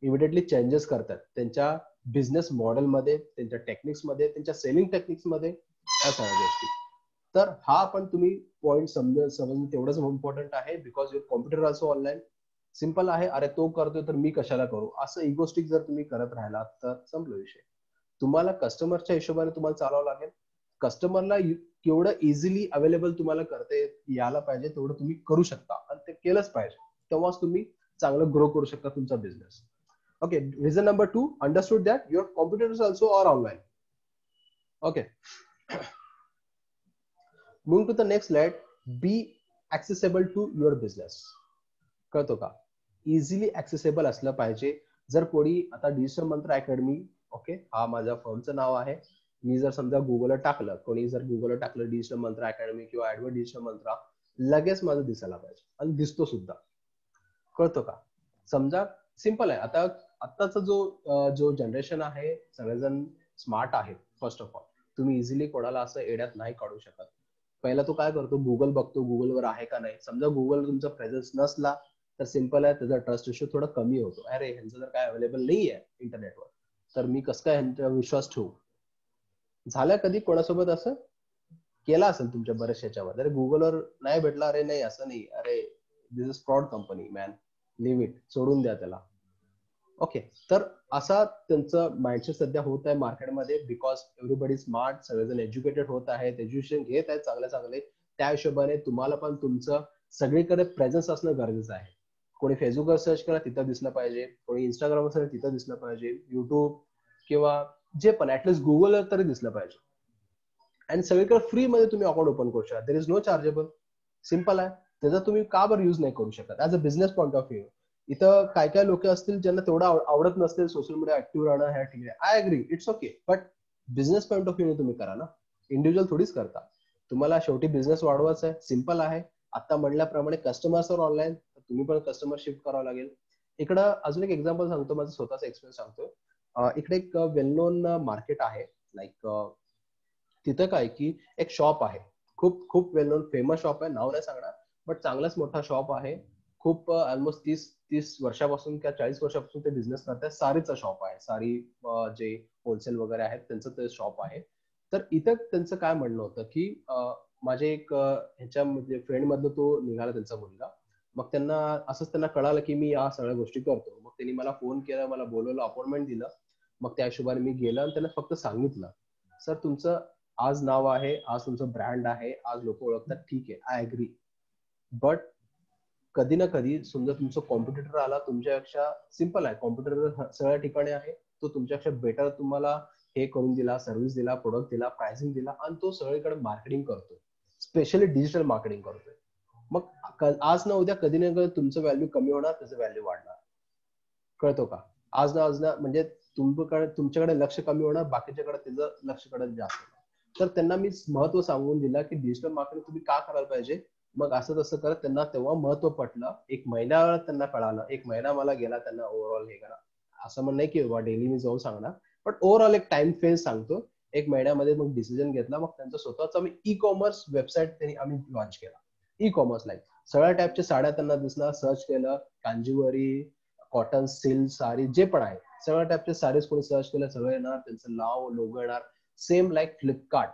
इमिडिएटली चेंजेस करतात त्यांच्या बिझनेस मॉडेलमध्ये, त्यांच्या टेक्निक्समध्ये, त्यांच्या सेलिंग टेक्निक्समध्ये, या सगळ्या गोष्टी. तर हा पण तुम्ही पॉईंट समजणं तेवढंच इम्पॉर्टंट आहे, because your computer also online. Simple आहे, अरे तो करतोय तर मी कशाला करू, असं इगोस्टिक जर तुम्ही करत राहिलात तर संपला विषय. तुम्हाला कस्टमरच्या हिशोबाने तुम्हाला चालवावं लागेल. कस्टमरला केवढं इझिली अवेलेबल तुम्हाला करता यायला पाहिजे तेवढं तुम्ही करू शकता, आणि ते केलंच पाहिजे. तेव्हाच तुम्ही चांगलं ग्रो करू शकता तुमचा business. Okay, reason number 2, understood that your competitors also are online. Okay. Moving to the next slide, be accessible to your business. कळतो का. इझिली ऍक्सेसेबल असलं पाहिजे. जर कोणी आता डिजिटल मंत्र अकॅडमी, ओके, हा माझ्या फर्मचं नाव आहे. मी जर समजा गुगलला टाकलं, कोणी जर गुगलला टाकलं डिजिटल मंत्र अकॅडमी किंवा ऍडवर्ड डिजिटल मंत्र, लगेच माझं दिसायला पाहिजे, आणि दिसतो सुद्धा. कळतो का. समजा सिंपल आहे. आता आत्ताचा जो जनरेशन आहे, सगळेजण स्मार्ट आहेत. फर्स्ट ऑफ ऑल, तुम्ही इझिली कोणाला असं एड्यात नाही काढू शकत. पहिला तो काय करतो, गुगल बघतो, गुगलवर आहे का नाही. समजा गुगल तुमचा प्रेझेन्स नसला तर सिंपल आहे, त्याचा ट्रस्ट इश्यू थोडा कमी होतो. अरे ह्यांचं जर काय अवेलेबल नाही आहे इंटरनेटवर, तर मी कसं काय ह्यांच्यावर विश्वास ठेवू. झालं कधी कोणासोबत असं केला असेल तुमच्या बऱ्याच ह्याच्यावर, अरे गुगलवर नाही भेटला, अरे नाही असं नाही, अरे this is fraud company man, leave it, सोडून द्या त्याला. ओके, तर असा त्यांचं माइंडसेट सध्या होत आहे मार्केटमध्ये, बिकॉज एव्हरीबडी स्मार्ट, सगळेजण एज्युकेटेड होत आहेत, एज्युकेशन घेत आहेत चांगले चांगले. त्या हिशोबाने तुम्हाला पण तुमचं सगळीकडे प्रेझेन्स असणं गरजेचं आहे. कोणी फेसबुकवर सर्च करा तिथं दिसलं पाहिजे, कोणी इंस्टाग्रामवर सर्च तिथं दिसलं पाहिजे, युट्यूब किंवा जे पण ऍटलीस्ट गुगलवर तरी दिसलं पाहिजे. आणि सगळीकडे फ्री मध्ये तुम्ही अकाउंट ओपन करू शकता. There is no chargeable. Simple आहे. त्याचा तुम्ही का बरं युज नाही करू शकत as a business point of view. इथं काय काय लोक असतील ज्यांना तेवढं आवडत नसतील सोशल मीडिया ऍक्टिव्ह राहणं, ह्या ठीक आहे, I agree, it's okay. But business point of view तुम्ही करा ना, इंडिव्हिज्युअल थोडीच करता. तुम्हाला शेवटी बिझनेस वाढवायचा आहे, सिम्पल आहे. आता म्हणल्याप्रमाणे कस्टमर्स ऑनलाईन, तुम्ही पण कस्टमर शिफ्ट करावं लागेल. इकडं अजून एक एक्झाम्पल सांगतो, माझा स्वतःचा एक्सपिरियन्स सांगतो. इकडे एक वेल नोन मार्केट आहे, लाईक तिथं काय की एक शॉप आहे, खूप खूप वेल नोन फेमस शॉप आहे, नाव नाही सांगणार, बट चांगलाच मोठा शॉप आहे. खूप ऑलमोस्ट 30 वर्षापासून किंवा 40 वर्षापासून ते बिझनेस करतात. सारीचा शॉप आहे, सारी जे होलसेल वगैरे आहेत त्यांचं ते शॉप आहे. तर इथं त्यांचं काय म्हणणं होतं की माझे एक ह्याच्यामध्ये फ्रेंड मधनं तो निघाला त्यांचा मुलगा. मग त्यांना असंच त्यांना कळालं की मी या सगळ्या गोष्टी करतो. मग त्यांनी मला फोन केला, मला बोलवलं, अपॉइंटमेंट दिलं. मग त्या हिशोबाने मी गेलो आणि त्यांना फक्त सांगितलं, सर तुमचं आज नाव आहे, आज तुमचं ब्रँड आहे, आज लोक ओळखतात, ठीक आहे, आय अग्री. बट कधी ना कधी समजा तुमचा कॉम्पिटिटर आला तुमच्यापेक्षा, सिम्पल आहे, कॉम्पिटिटर सगळ्या ठिकाणी आहे, तो तुमच्यापेक्षा बेटर तुम्हाला हे करून दिला, सर्व्हिस दिला, प्रोडक्ट दिला, प्राइसिंग दिला, आणि तो सगळीकडे मार्केटिंग करतोय, स्पेशली डिजिटल मार्केटिंग करतोय. मग आज ना उद्या कधी ना कधी तुमचं व्हॅल्यू कमी होणार, त्याचं व्हॅल्यू वाढणार. कळतो का? आज ना म्हणजे तुमच्याकडे लक्ष कमी होणार, बाकीच्याकडे त्याचं लक्षकडे जास्त होणार. तर त्यांना मी महत्व सांगून दिलं की डिजिटल मार्केटिंग तुम्ही का करायला पाहिजे. मग असं तसं करत त्यांना तेव्हा महत्व पटलं. एक महिन्यावर त्यांना कळालं, एक महिना मला गेला त्यांना ओव्हरऑल हे करा. असं म्हण नाही की बाबा डेली मी जाऊन सांगणार, बट ओव्हरऑल एक टाइम फेज सांगतो. एक महिन्यामध्ये मग डिसिजन घेतला. मग त्यांचा स्वतःचा मी ई कॉमर्स वेबसाईट त्यांनी आम्ही लॉन्च केला. ई कॉमर्स लाईक सगळ्या टाईपच्या साड्या त्यांना दिसला, सर्च केलं, कांजीवरी, कॉटन, सिल्क, साडी जे पण आहे सगळ्या टाईपचे साडीज कोणी सर्च केलं, सगळं येणार, त्यांचं नाव, लोगो येणार. Same like Flipkart.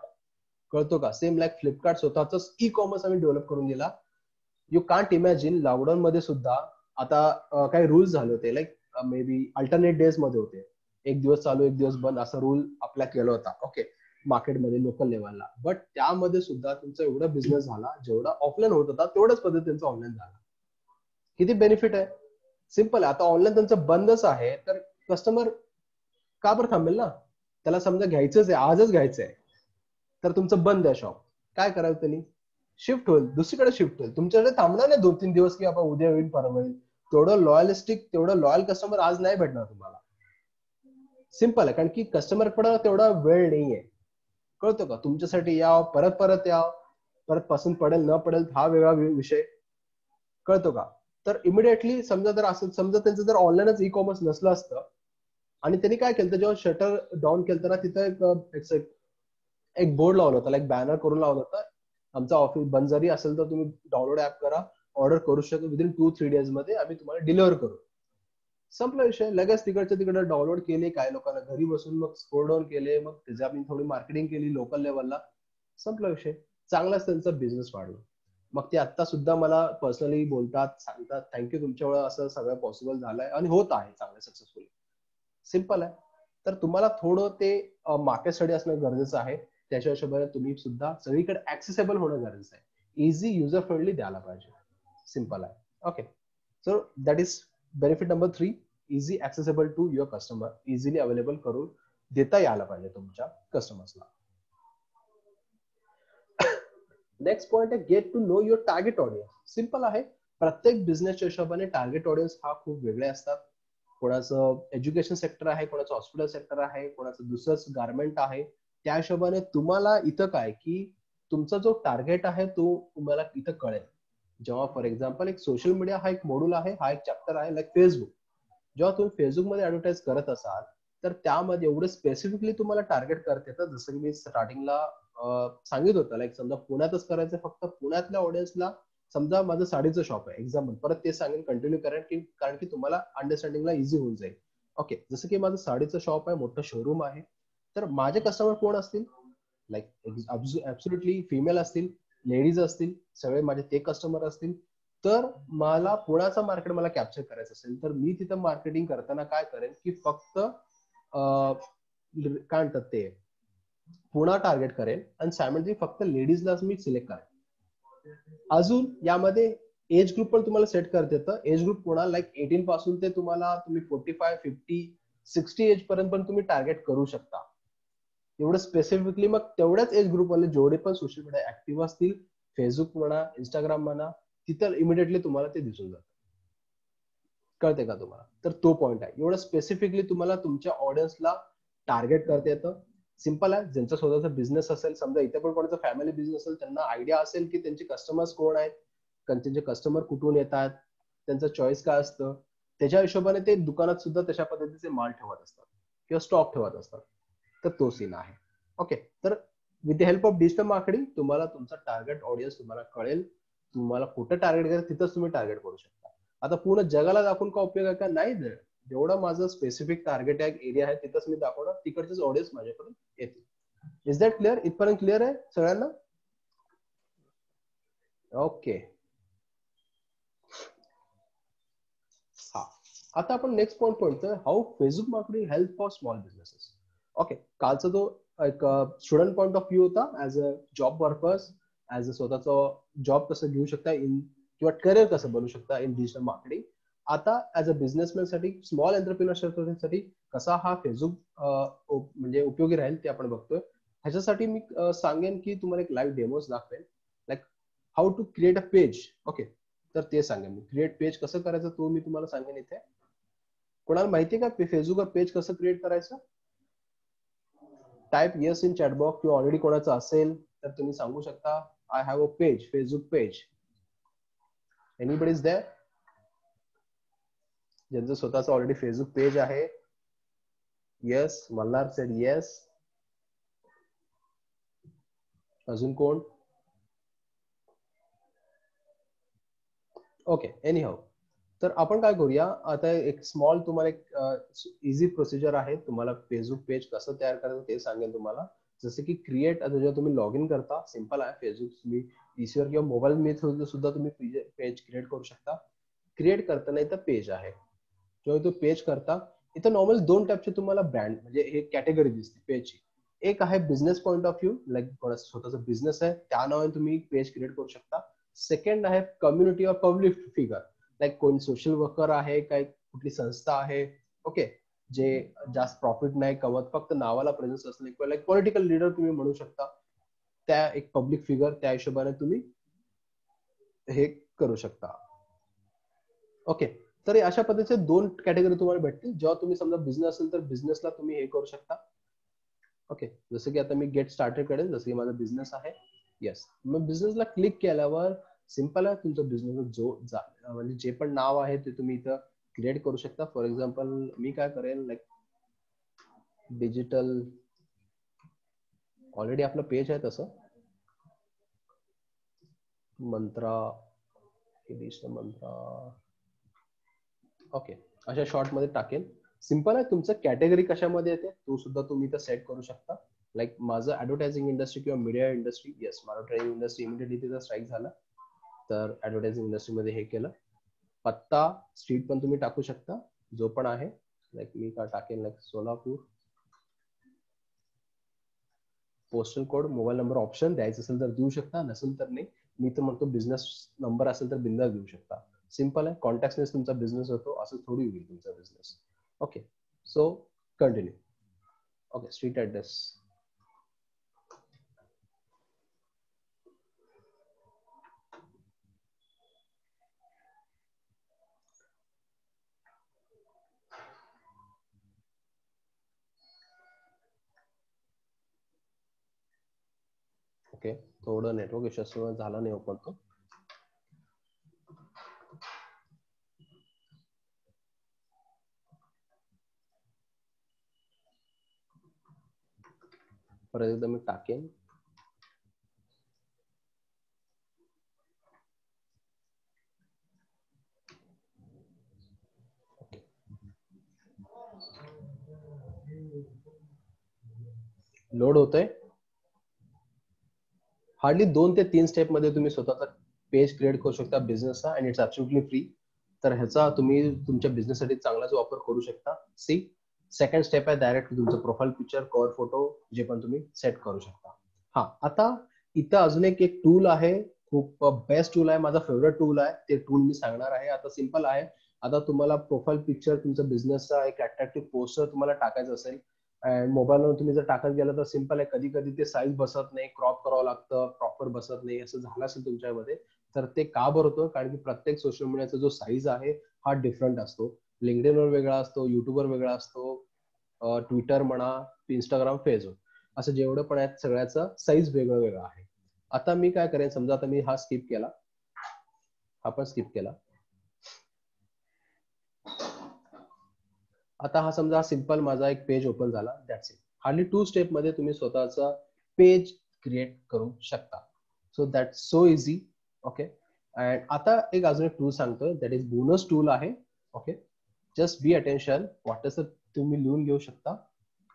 कळतो का? सेम लाईक फ्लिपकार्ट स्वतःच ई कॉमर्स आम्ही डेव्हलप करून दिला. यू कांट इमॅजिन, लॉकडाऊन मध्ये सुद्धा आता काही रूल्स झाले होते, like may be alternate days मध्ये होते, एक दिवस चालू एक दिवस बंद, असा रूल आपल्या केला होता, ओके, मार्केटमध्ये लोकल लेवलला. बट त्यामध्ये सुद्धा तुमचा एवढा बिझनेस झाला, जेवढा ऑफलाईन होत होता तेवढाच पद्धतीचा ऑनलाईन झाला. किती बेनिफिट आहे. सिम्पल आहे. आता ऑनलाईन त्यांचं बंदच आहे, तर कस्टमर का बरं थांबेल ना. त्याला समजा घ्यायचंच आहे, आजच घ्यायचं आहे, तर तुमचं बंद आहे शॉप, काय करायचं त्यांनी, शिफ्ट होईल, दुसरीकडे शिफ्ट होईल. तुमच्याकडे थांबणार नाही 2-3 दिवस की आपण उद्या होईल परवा होईल. तेवढं लॉयलिस्टिक, तेवढं लॉयल कस्टमर आज नाही भेटणार तुम्हाला. सिम्पल आहे, कारण की कस्टमर पण तेवढा वेळ नाहीये. कळतो का? तुमच्यासाठी याव, परत परत याव, परत पसंत पडेल न पडेल हा वेगळा विषय. कळतो का? तर इमिडिएटली समजा जर असं, समजा त्यांचं जर ऑनलाईनच ई कॉमर्स नसलं असतं, आणि त्यांनी काय केलं, जेव्हा शटर डाऊन केलं ना, तिथं एक बोर्ड लावला होता, एक बॅनर करून लावला होता, आमचा ऑफिस बंद जरी असेल तर तुम्ही डाउनलोड ऍप करा, ऑर्डर करू शकता, विदिन 2-3 डेज मध्ये आम्ही तुम्हाला डिलिव्हर करू. संपला विषय. लगेच तिकडच्या तिकडे डाउनलोड केले, काही लोकांना घरी बसून मग स्कोर डाऊन केले, मग त्याची आम्ही थोडी मार्केटिंग केली लोकल लेवलला. संपला विषय. चांगलाच त्यांचा बिझनेस वाढला. मग ते आता सुद्धा मला पर्सनली बोलतात, सांगतात, थँक्यू, तुमच्यामुळे असं सगळं पॉसिबल झालंय आणि होत आहे चांगलं सक्सेसफुली. सिम्पल आहे. तर तुम्हाला थोडं ते मार्केट स्टडी असणं गरजेचं आहे. त्याच्या हिशोबाने तुम्ही सुद्धा सगळीकडे ऍक्सेसेबल होणं गरजेचं आहे. इझी, युजर फ्रेंडली द्यायला पाहिजे. सिम्पल आहे. Okay, so that is benefit number 3. Easy accessible to your customer, easily available करून देता यायला पाहिजे तुमच्या कस्टमर्सला. नेक्स्ट पॉइंट आहे, get to know your target audience. Simple आहे. प्रत्येक बिझनेसच्या हिशोबाने टार्गेट ऑडियन्स हा खूप वेगळे असतात. कोणाचं एज्युकेशन सेक्टर आहे, कोणाचं हॉस्पिटल सेक्टर आहे, कोणाचं दुसरंच गारमेंट आहे. त्या हिशोबाने तुम्हाला इथं काय की तुमचा जो टार्गेट आहे तो तुम्हाला इथं कळेल. जेव्हा फॉर एक्झाम्पल एक सोशल मीडिया हा एक मॉड्यूल आहे, हा एक चॅप्टर आहे, लाईक फेसबुक. जेव्हा तुम्ही फेसबुकमध्ये ऍडव्हर्टाईज करत असाल, तर त्यामध्ये एवढं स्पेसिफिकली तुम्हाला टार्गेट करता येतं. जसं की मी स्टार्टिंगला सांगित होतं, लाईक समजा पुण्यातच करायचं, फक्त पुण्यातल्या ऑडियन्सला. समजा माझं साडीचं शॉप आहे, एक्झाम्पल, परत ते सांगेन, कंटिन्यू करेन, की कारण की तुम्हाला अंडरस्टँडिंगला इझी होऊन जाईल. ओके, जसं की माझं साडीचं शॉप आहे, मोठं शोरूम आहे, तर माझे कस्टमर कोण असतील, लाईक ऍब्सोल्युटली फिमेल असतील, लेडीज असतील, सगळे माझे ते कस्टमर असतील. तर मला पुण्याचं मार्केट मला कॅप्चर करायचं असेल तर मी तिथं मार्केटिंग करताना काय करेन की फक्त काय म्हणतात ते पुणा टार्गेट करेन आणि सायमल्टेनियसली फक्त लेडीजलाच मी सिलेक्ट करेन. अजून यामध्ये एज ग्रुप पण तुम्हाला सेट करता येतं. एज ग्रुप पुन्हा लाईक 18 पासून ते तुम्ही 45, 50, 60 एज पर्यंत पण तुम्ही टार्गेट करू शकता. एवढं स्पेसिफिकली मग तेवढ्याच एज ग्रुपवाले जेवढे पण सोशल मीडिया ऍक्टिव्ह असतील, फेसबुक म्हणा, इंस्टाग्राम म्हणा, तिथं इमिडिएटली तुम्हाला ते दिसून जातं. कळते का तुम्हाला? तर तो पॉइंट आहे. एवढं स्पेसिफिकली तुम्हाला तुमच्या ऑडियन्सला टार्गेट करता येतं. सिंपल आहे. ज्यांचा स्वतःचा बिझनेस असेल, समजा इथे पण कोणाचा फॅमिली बिझनेस असेल, त्यांना आयडिया असेल की त्यांचे कस्टमर्स कोण आहेत, त्यांचे कस्टमर कुठून येतात, त्यांचं चॉईस काय असतं, त्याच्या हिशोबाने ते दुकानात सुद्धा तशा पद्धतीचे माल ठेवत असतात किंवा स्टॉक ठेवत असतात. तर तो सीन आहे. ओके, तर with the help of digital marketing तुम्हाला तुमचा टार्गेट ऑडियन्स तुम्हाला कळेल. तुम्हाला कुठं टार्गेट करायचं तिथंच तुम्ही टार्गेट करू शकता. आता पूर्ण जगाला दाखवून का उपयोग आहे का? नाही. जेवढं माझं स्पेसिफिक टार्गेट एरिया आहे तिथंच मी दाखवणार, तिकडचेच ऑडियन्स माझ्याकडून येतील. Is that clear? इथपर्यंत क्लिअर आहे सगळ्यांना? ओके. हा, आता आपण नेक्स्ट पॉइंट पडतोय, how Facebook marketing help for small businesses. Okay, कालचा तो एक स्टुडंट पॉइंट ऑफ व्ह्यू होता, as a job purpose, as a स्वतःचा जॉब कसं घेऊ शकता इन किंवा करिअर कसं बनवू शकता इन डिजिटल मार्केटिंग. आता ऍज अ बिझनेसमॅन साठी, स्मॉल एंटरप्रिनरशिपसाठी कसा हा फेसबुक म्हणजे उपयोगी राहील ते आपण बघतोय. ह्याच्यासाठी मी सांगेन की तुम्हाला एक लाईव्ह डेमोज दाखवेन, like how to create a page. Okay, तर ते सांगेन मी. क्रिएट पेज कसं करायचं तो मी तुम्हाला सांगेन इथे. कोणाला माहितीये का फेसबुकवर पेज कसं क्रिएट करायचं? टाइप येस इन चॅटबॉक्स, किंवा ऑलरेडी कोणाचं असेल तर तुम्ही सांगू शकता, I have a page, Facebook page. Anybody is there? ज्यांचं स्वतःचं ऑलरेडी फेसबुक पेज आहे? Yes, Malhar said yes. अजून कोण? Okay, anyhow. तर आपण काय करूया, आता एक स्मॉल तुम्हाला एक इझी प्रोसिजर आहे. तुम्हाला फेसबुक पेज कसं तयार करायचं ते सांगेन तुम्हाला. जसं की क्रिएट, आता जेव्हा तुम्ही लॉग इन करता, सिंपल आहे. फेसबुक तुम्ही पीसीवर किंवा मोबाईल मध्ये सुद्धा तुम्ही पेज क्रिएट करू शकता. क्रिएट करताना इथं पेज आहे. जेव्हा तो पेज करता, इथं नॉर्मल 2 टाईपचे तुम्हाला ब्रँड म्हणजे हे कॅटेगरी दिसते पेजची. एक आहे business point of view, like कोणाचा स्वतःचा बिझनेस आहे त्या नावाने तुम्ही पेज क्रिएट करू शकता. सेकंड आहे community or public figure, like कोण सोशल वर्कर आहे, काय कुठली संस्था आहे, ओके, जे जास्त प्रॉफिट नाही कमवत, फक्त नावाला प्रेझेन्स असणे, किंवा लाईक पॉलिटिकल लीडर तुम्ही म्हणू शकता, त्या एक पब्लिक फिगर, त्या हिशोबाने तुम्ही हे करू शकता. ओके, तर अशा पद्धतीचे 2 कॅटेगरी तुम्हाला भेटतील. जेव्हा तुम्ही समजा बिझनेस असेल तर बिझनेसला तुम्ही हे करू शकता. ओके, जसं की आता मी गेट स्टार्टेड करेन, जसं की माझा बिझनेस आहे. येस, मग बिझनेसला क्लिक केल्यावर सिंपल आहे, तुमचा बिझनेस म्हणजे जे पण नाव आहे ते तुम्ही इथं क्रिएट करू शकता. फॉर एक्झाम्पल मी काय करेन, लाईक डिजिटल, ऑलरेडी आपलं पेज आहे तसं मंत्रा, डिजिटल मंत्रा. ओके, अशा शॉर्ट मध्ये टाकेन. सिंपल आहे. तुमचं कॅटेगरी कशामध्ये येते तो सुद्धा तुम्ही इथं सेट करू शकता. लाईक माझं ऍडव्हर्टायझिंग इंडस्ट्री किंवा मीडिया इंडस्ट्री. येस, माझं ट्रेनिंग इंडस्ट्री इमिडिएटली तिथं स्ट्राईक झाला, तर ऍडव्हर्टायझिंग इंडस्ट्रीमध्ये हे केलं. पत्ता, स्ट्रीट पण तुम्ही टाकू शकता जो पण आहे. लाईक मी काय टाकेन, like Solapur. Postal code, mobile number option द्यायचं असेल तर देऊ शकता, नसेल तर नाही. मी तर म्हणतो बिझनेस नंबर असेल तर बिंदास देऊ शकता. सिंपल आहे. कॉन्टॅक्टनेस तुमचा बिझनेस होतो, असं थोडी होईल तुमचा business. Okay, so continue. Okay, street address. Okay, थोडं नेटवर्क इश्यू झाला नाही ओपन तो. परत एकदा मी टाकेन. लोड होतंय. हार्डली 2 ते 3 स्टेप मध्ये तुम्ही स्वतःचा पेज क्रिएट करू शकता बिझनेसचा अँड इट्स ॲब्सोल्युटली फ्री. तर ह्याचा तुम्ही तुमच्या बिझनेससाठी चांगलाच वापर करू शकता. सी सेकंड स्टेप आहे डायरेक्ट तुमचं प्रोफाईल पिक्चर, कव्हर फोटो जे पण तुम्ही सेट करू शकता. हा, आता इथं अजून एक टूल आहे, खूप बेस्ट टूल आहे, माझा फेवरेट टूल आहे. ते टूल मी सांगणार आहे. आता सिंपल आहे. आता तुम्हाला प्रोफाईल पिक्चर तुमचा बिझनेसचा एक अट्रॅक्टिव्ह पोस्टर तुम्हाला टाकायचं असेल अँड मोबाईलवर तुम्ही जर टाकत गेला तर सिंपल आहे. कधी कधी ते साईज बसत नाही, क्रॉप करावं लागतं, प्रॉपर बसत नाही, असं झालं असेल तुमच्यामध्ये. तर ते का बरं होतं? कारण की प्रत्येक सोशल मीडियाचा जो साईज आहे हा डिफरंट असतो. लिंक्डइनवर वेगळा असतो, युट्यूबवर वेगळा असतो, ट्विटर म्हणा, इंस्टाग्राम, फेसबुक, असं जेवढं पण आहेत सगळ्याचा साईज वेगळं वेगळं आहे. आता मी काय करेन, समजा आता मी हा स्किप केला, हा पण स्किप केला. आता हा समजा सिंपल माझा एक पेज ओपन झाला, दॅट्स इट. हार्डली 2 स्टेप मध्ये तुम्ही स्वतःचा पेज क्रिएट करू शकता. So that's so easy. Okay. And आता एक अजून एक टूल सांगतोय, दॅट इज बोनस टूल आहे. Okay, just be attention. वाटतं तुम्ही लिहून घेऊ शकता.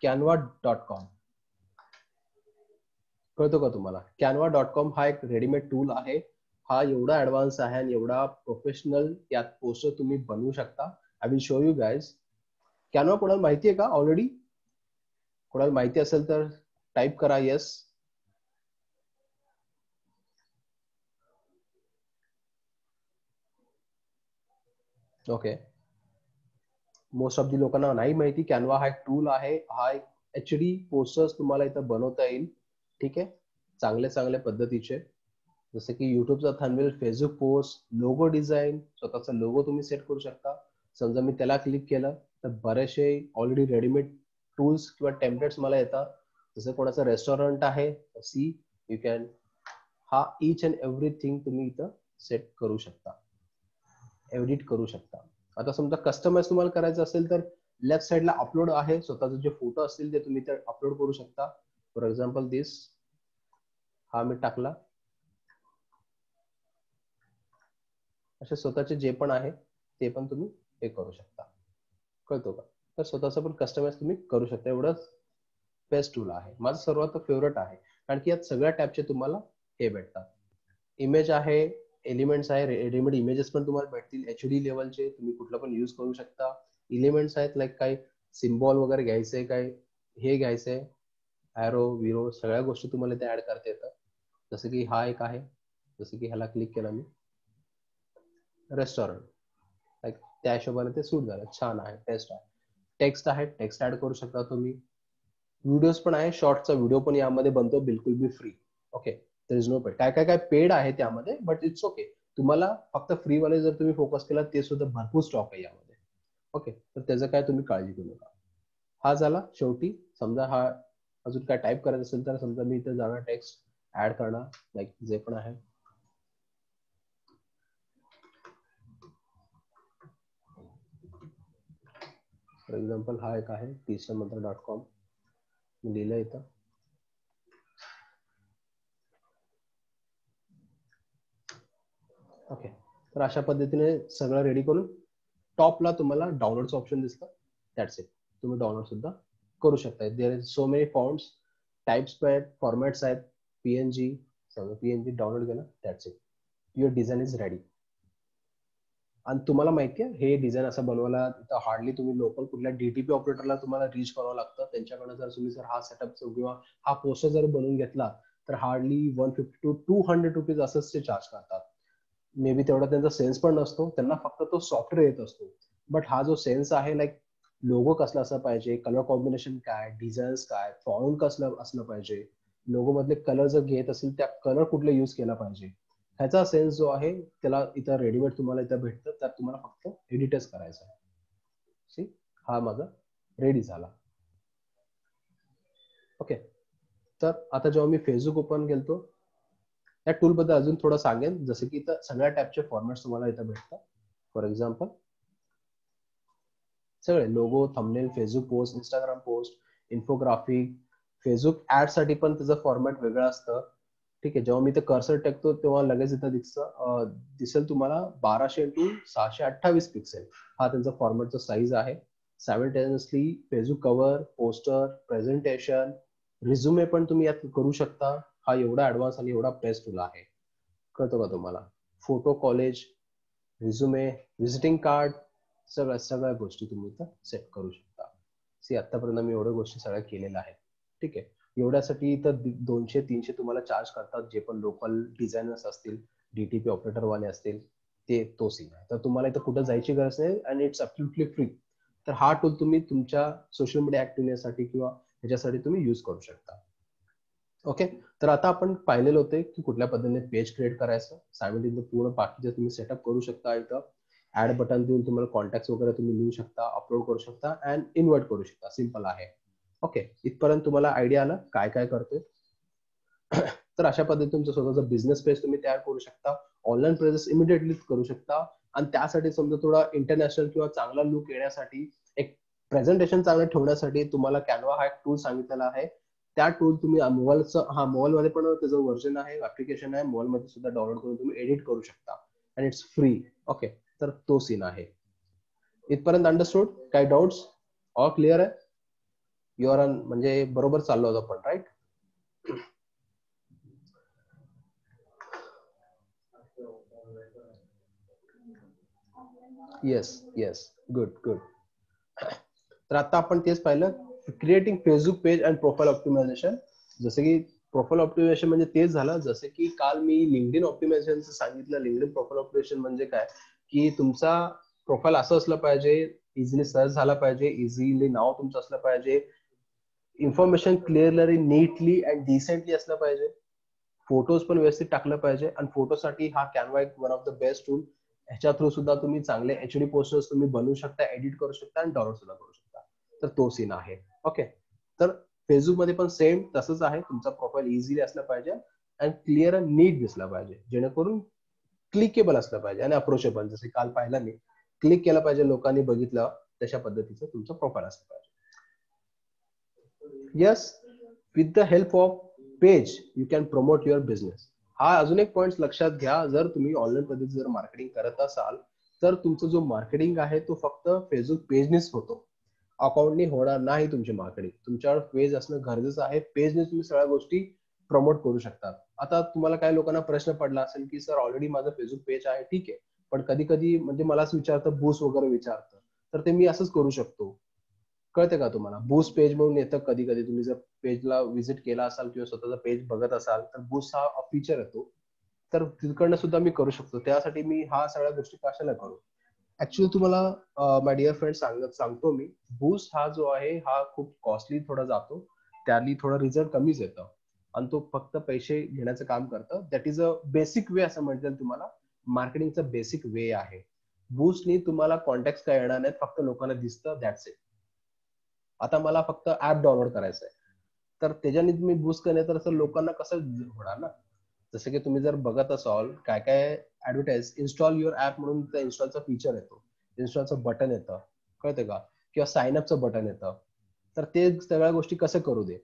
canva.com. कळतो का तुम्हाला? canva.com हा एक रेडीमेड टूल आहे. हा एवढा ऍडव्हान्स आहे आणि एवढा प्रोफेशनल यात पोस्टर तुम्ही बनवू शकता. I will show you guys. Canva कोणाला माहिती आहे का ऑलरेडी? कोणाला माहिती असेल तर टाईप करा yes. Okay, most of the लोकांना नाही माहिती. कॅनवा हा एक टूल आहे. हा एक HD पोस्टर्स तुम्हाला इथं बनवता येईल. ठीक आहे, चांगले चांगले पद्धतीचे, जसे की युट्यूबचा thumbnail, Facebook post, logo design, स्वतःचा लोगो तुम्ही सेट करू शकता. समजा मी त्याला क्लिक केलं तर बरेचसे ऑलरेडी रेडीमेड टूल्स किंवा टेम्पलेट्स मला येतात. जसं कोणाचं रेस्टॉरंट आहे, सी यू कॅन, हा इच अँड एव्हरीथिंग तुम्ही इथं सेट करू शकता, एडिट करू शकता. आता समजा कस्टमाइज तुम्हाला करायचं असेल तर लेफ्ट साइडला अपलोड आहे. स्वतःचे जे फोटो असतील ते तुम्ही इथे अपलोड करू शकता. फॉर एक्झाम्पल दिस, हा मी टाकला. असे स्वतःचे जे पण आहे ते पण तुम्ही हे करू शकता. कळतो का? तर स्वतःचं पण कस्टमाइज तुम्ही करू शकता. एवढंच बेस्ट टूल आहे, माझं सर्वात फेवरेट आहे. कारण की यात सगळ्या टाईपचे तुम्हाला हे भेटतात. इमेज आहे, एलिमेंट्स आहे, रेडीमेड इमेजेस पण तुम्हाला भेटतील HD लेवलचे, तुम्ही कुठलं पण यूज करू शकता. एलिमेंट्स आहेत, लाईक काही सिम्बॉल वगैरे घ्यायचे, काय हे घ्यायचंय, ॲरो विरो, सगळ्या गोष्टी तुम्हाला इथे ऍड करता येतात. जसं की हा एक आहे, जसं की ह्याला क्लिक केला मी, रेस्टॉरंट, लाईक त्या हिशोबाने ते सूट झालं, छान आहे, बेस्ट आहे. टेक्स्ट आहे, टेक्स्ट ऍड करू शकता तुम्ही. व्हिडिओज पण आहे, शॉर्टचा व्हिडिओ पण यामध्ये बनतो, बिलकुल be free. Okay, there is no pay. काय काय काय पेड आहे त्यामध्ये, बट इट्स ओके. तुम्हाला फक्त फ्री वाले जर तुम्ही फोकस केला, ते सुद्धा भरपूर स्टॉक आहे यामध्ये. ओके, तर त्याचं काय तुम्ही काळजी करू नका. हा झाला शेवटी. समजा हा अजून काय टाईप करायचं असेल तर समजा मी इथे जाणार, टेक्स्ट ऍड करणार, लाईक जे पण आहे. फॉर एक्झाम्पल हा एक आहे digitalmantra.com, मी लिहिलं इथं. ओके, तर अशा पद्धतीने सगळं रेडी करून टॉपला तुम्हाला डाउनलोडचं ऑप्शन दिसतं, दॅट्स इट. तुम्ही डाउनलोड सुद्धा करू शकता. There is so many fonts, types आहेत, फॉर्मॅट्स आहेत. PNG, समजा PNG डाउनलोड केलं, that's it, your design is ready. आणि तुम्हाला माहिती आहे हे डिझाईन असं बनवायला तर हार्डली तुम्ही लोकल कुठल्या DTP ऑपरेटरला तुम्हाला रीच करावं लागतं. त्यांच्याकडे जर तुम्ही जर हा सेटअप किंवा हा पोस्टर जर बनवून घेतला तर हार्डली 150 to 200 रुपीज असंच ते चार्ज करतात. मे बी तेवढा त्यांचा सेन्स पण नसतो, त्यांना फक्त तो सॉफ्टवेअर येत असतो. बट हा जो सेन्स आहे, लाईक लोगो कसला असला पाहिजे, कलर कॉम्बिनेशन काय, डिझाईन्स काय, फॉन्ट कसलं असलं पाहिजे, लोगो मधले कलर जर घेत असेल त्या कलर कुठले यूज केला पाहिजे, ह्याचा सेन्स जो आहे त्याला इथं रेडीमेड तुम्हाला इथं भेटतं. त्यात तुम्हाला फक्त एडिटच करायचं आहे. सी, हा माझा रेडी झाला. ओके, तर आता जेव्हा मी फेसबुक ओपन केलतो, त्या टूल बद्दल अजून थोडं सांगेन. जसं की इथं सगळ्या टाईपचे फॉर्मॅट्स तुम्हाला इथं भेटतात. फॉर एक्झाम्पल सगळे logo, thumbnail, Facebook post, Instagram post, infographic, Facebook ad साठी पण त्याचं फॉर्मॅट वेगळं असतं. ठीक आहे, जेव्हा मी ते कर्सर टाकतो तेव्हा लगेच इथं दिसेल तुम्हाला 1200x628 पिक्सेल हा त्यांचा फॉर्मॅटचा साईज आहे. Simultaneously Facebook cover, poster, presentation, resume पण तुम्ही यात करू शकता. हा एवढा ऍडव्हान्स आणि एवढा बेस्ट टूल आहे. कळतो का तुम्हाला? Photo college, resume, visiting card, सगळ्या गोष्टी तुम्ही इथं सेट करू शकता. सी आतापर्यंत मी एवढ्या गोष्टी सगळ्या केलेल्या आहेत. ठीक आहे. एवढ्यासाठी इथं 200-300 तुम्हाला चार्ज करतात, जे पण लोकल डिझायनर्स असतील, DTP ऑपरेटर वाले असतील ते, तो सीन आहे. तर तुम्हाला इथं कुठं जायची गरज नाही आणि इट्स अब्सोल्युटली फ्री. तर हा टूल तुम्ही तुमच्या सोशल मीडिया ऍक्टिव्हिटीसाठी किंवा ह्याच्यासाठी तुम्ही यूज करू शकता. ओके. तर आता आपण पाहिलेलं होते की कुठल्या पद्धतीने पेज क्रिएट करायचं, सायमल्टेनियसली पूर्ण बाकीचे तुम्ही सेटअप करू शकता. इथं ऍड बटन देऊन तुम्हाला कॉन्टॅक्ट वगैरे तुम्ही लिहू शकता, अपलोड करू शकता अँड इन्व्हाइट करू शकता. सिंपल आहे. ओके. इथपर्यंत तुम्हाला आयडिया आला काय काय करतोय. तर अशा पद्धतीने तुमचं स्वतःचं बिझनेस पेज तुम्ही तयार करू शकता, ऑनलाईन प्रेझेन्स इमिडिएटली करू शकता आणि त्यासाठी समजा थोडा इंटरनॅशनल किंवा चांगला लुक येण्यासाठी, एक प्रेझेंटेशन चांगलं ठेवण्यासाठी तुम्हाला कॅनवा हा एक टूल सांगितलेला आहे. त्या टूल तुम्ही मोबाईलमध्ये पण त्याचं व्हर्जन आहे, ऍप्लिकेशन आहे, मोबाईलमध्ये सुद्धा डाउनलोड करून तुम्ही एडिट करू शकता आणि इट्स फ्री. ओके. तर तो सीन आहे. इथपर्यंत अंडरस्टूड? काही डाऊट्स? ऑल क्लिअर आहे? युअर ऑन, म्हणजे बरोबर चाललो होतो आपण, राईट? Yes good. तर आता आपण तेच पाहिलं, creating Facebook page and profile optimization. जसं की प्रोफाईल ऑप्टिमायझेशन म्हणजे तेच झालं, जसं की काल मी लिंक्डइन ऑप्टिमायझेशनचं सांगितलं. लिंक्डइन प्रोफाईल ऑप्टिमायझेशन म्हणजे काय, की तुमचा प्रोफाईल असं असलं पाहिजे, इझिली सर्च झाला पाहिजे, इझिली नाव तुमचं असलं पाहिजे, information clearly, neatly and decently असलं पाहिजे, फोटोज पण व्यवस्थित टाकलं पाहिजे. आणि फोटोसाठी हा कॅनवा एक one of the best tool. ह्याच्या थ्रू सुद्धा तुम्ही चांगले HD पोस्टर्स तुम्ही बनवू शकता, एडिट करू शकता आणि डाउनलोड सुद्धा करू शकता. तर तो सीन आहे. ओके. तर फेसबुक मध्ये पण सेम तसंच आहे. तुमचा प्रोफाईल इझिली असला पाहिजे आणि क्लिअर आणि नीट दिसला पाहिजे, जेणेकरून क्लिकेबल असलं पाहिजे आणि अप्रोचेबल. जसे काल पाहिलं मी, क्लिक केलं पाहिजे, लोकांनी बघितलं, तशा पद्धतीचं तुमचं प्रोफाईल असलं पाहिजे. Yes, with the help of page you can promote your business. हा अजून एक पॉइंट लक्षात घ्या. जर तुम्ही ऑनलाईन पद्धतीने जर मार्केटिंग करत असाल, तर तुमचं जो मार्केटिंग आहे तो फक्त फेसबुक पेजनेच होतो, अकाउंटनी होणार नाही तुमची मार्केटिंग. तुमच्यावर पेज असणं गरजेचं आहे. पेजने तुम्ही सगळ्या गोष्टी प्रमोट करू शकता. आता तुम्हाला काही लोकांना प्रश्न पडला असेल की सर ऑलरेडी माझं फेसबुक पेज आहे, ठीक आहे, पण कधी कधी म्हणजे मलाच विचारतं, बूस्ट वगैरे विचारतं, तर ते मी असंच करू शकतो. कळते का तुम्हाला? बूस्ट पेज म्हणून येतं. कधी कधी तुम्ही जर पेजला व्हिजिट केला असाल किंवा स्वतःचा पेज बघत असाल, तर बूस्ट हा फीचर येतो. तर तिकडनं सुद्धा मी करू शकतो. त्यासाठी मी हा सगळ्या गोष्टी कशाला करू? ऍक्च्युअली तुम्हाला माय डिअर फ्रेंड सांगतो मी, बूस्ट हा जो आहे हा खूप कॉस्टली थोडा जातो. त्यानी थोडा रिझल्ट कमीच येतं आणि तो फक्त पैसे घेण्याचं काम करतं. That is a basic way असं म्हणतात तुम्हाला. मार्केटिंगचा बेसिक वे आहे. बूस्टनी तुम्हाला कॉन्टॅक्ट काय येणार नाहीत, फक्त लोकांना दिसतं, दॅट्स इट. आता मला फक्त ऍप डाउनलोड करायचं आहे, तर त्याच्याने तुम्ही बूस्ट केले तर असं लोकांना कसं होणार ना. जसं की तुम्ही जर बघत असाल, काय काय ऍडव्हर्टाईज, इन्स्टॉल युअर ऍप म्हणून त्या इन्स्टॉलचा फीचर येतो, इन्स्टॉलचं बटन येतं, कळते का, किंवा साइन अपचं बटन येतं. तर ते सगळ्या गोष्टी कसं करू दे.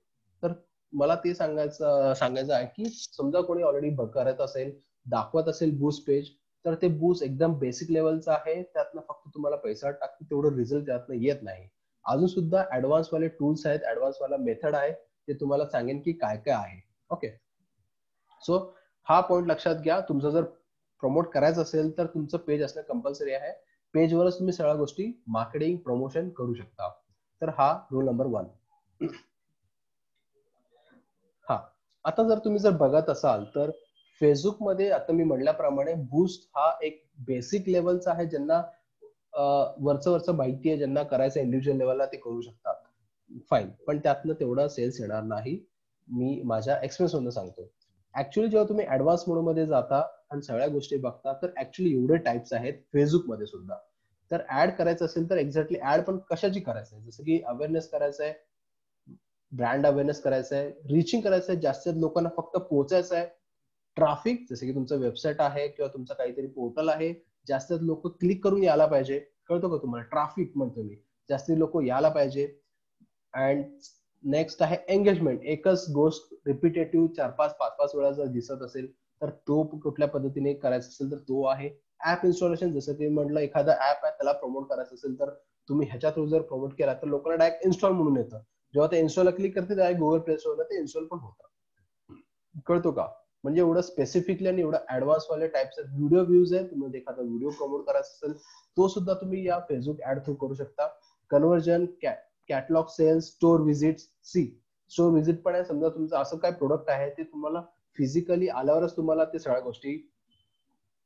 तर मला ते सांगायचं आहे की समजा कोणी ऑलरेडी करत असेल, दाखवत असेल बूस्ट पेज, तर ते बूस्ट एकदम बेसिक लेवलचं आहे. त्यातनं फक्त तुम्हाला पैसा टाकतो तेवढं रिझल्ट त्यातनं येत नाही. अजून सुद्धा ऍडव्हान्स वाले टूल्स आहेत, ऍडव्हान्स वाला मेथड आहे, ते तुम्हाला सांगेन की काय काय आहे. ओके. सो हा पॉइंट लक्षात घ्या. तुमचं जर प्रमोट करायचं असेल तर तुमचं पेज असणं कंपल्सरी आहे. पेजवरच तुम्ही सगळ्या गोष्टी मार्केटिंग प्रमोशन करू शकता. तर हा रूल नंबर 1. हा, आता जर तुम्ही जर बघत असाल तर फेसबुकमध्ये आता मी म्हणल्याप्रमाणे बूस्ट हा एक बेसिक लेवलचा आहे. ज्यांना वरचं माहिती आहे, ज्यांना करायचं इंडिव्हिज्युअल लेवलला ते करू शकतात, फाईन. पण त्यातनं तेवढा सेल्स येणार नाही. मी माझ्या एक्सपिरियन्स मधून सांगतो. ऍक्च्युअली जेव्हा तुम्ही ऍडव्हान्स मोड मध्ये जाता आणि सगळ्या गोष्टी बघता, तर ऍक्च्युअली एवढे टाइप्स आहेत फेसबुक मध्ये सुद्धा. तर ऍड करायचं असेल तर एक्झॅक्टली ऍड पण कशाची करायचं आहे, जसं की अवेअरनेस करायचं आहे, ब्रँड अवेअरनेस करायचं आहे, रिचिंग करायचं आहे, जास्त लोकांना फक्त पोहोचायचं आहे, ट्रॅफिक, जसं की तुमचं वेबसाईट आहे किंवा तुमचं काहीतरी पोर्टल आहे, जास्त लोक क्लिक करून यायला पाहिजे. कळतो का तुम्हाला? ट्रॅफिक म्हणतो मी, जास्त लोक यायला पाहिजे. अँड नेक्स्ट आहे एंगेजमेंट. एकच गोष्ट रिपिटेटिव्ह 4-5-5 वेळा जर दिसत असेल तर तो कुठल्या पद्धतीने करायचा असेल तर तो आहे. ऍप इन्स्टॉलेशन, जसं की म्हटलं एखादा ऍप आहे त्याला प्रमोट करायचं असेल तर तुम्ही ह्याच्या थ्रू जर प्रमोट केला तर लोकांना डायरेक्ट इन्स्टॉल म्हणून येतं. जेव्हा ते इन्स्टॉलला क्लिक करते डायरेक्ट गुगल प्ले स्टोअरला ते इन्स्टॉल पण होतं. कळतो का? म्हणजे एवढं स्पेसिफिकली आणि एवढं ऍडव्हान्स वाले टाइप्स आहेत. व्हिडिओ व्ह्यूज आहे, तुम्हाला एखादा व्हिडिओ प्रमोट करायचा असेल तो सुद्धा तुम्ही या फेसबुक ऍड थ्रू करू शकता. Conversion, catalogue sales, store visit. Store visit पण आहे. समजा तुमचं असं काय प्रोडक्ट आहे ते तुम्हाला फिजिकली आल्यावरच तुम्हाला ते सगळ्या गोष्टी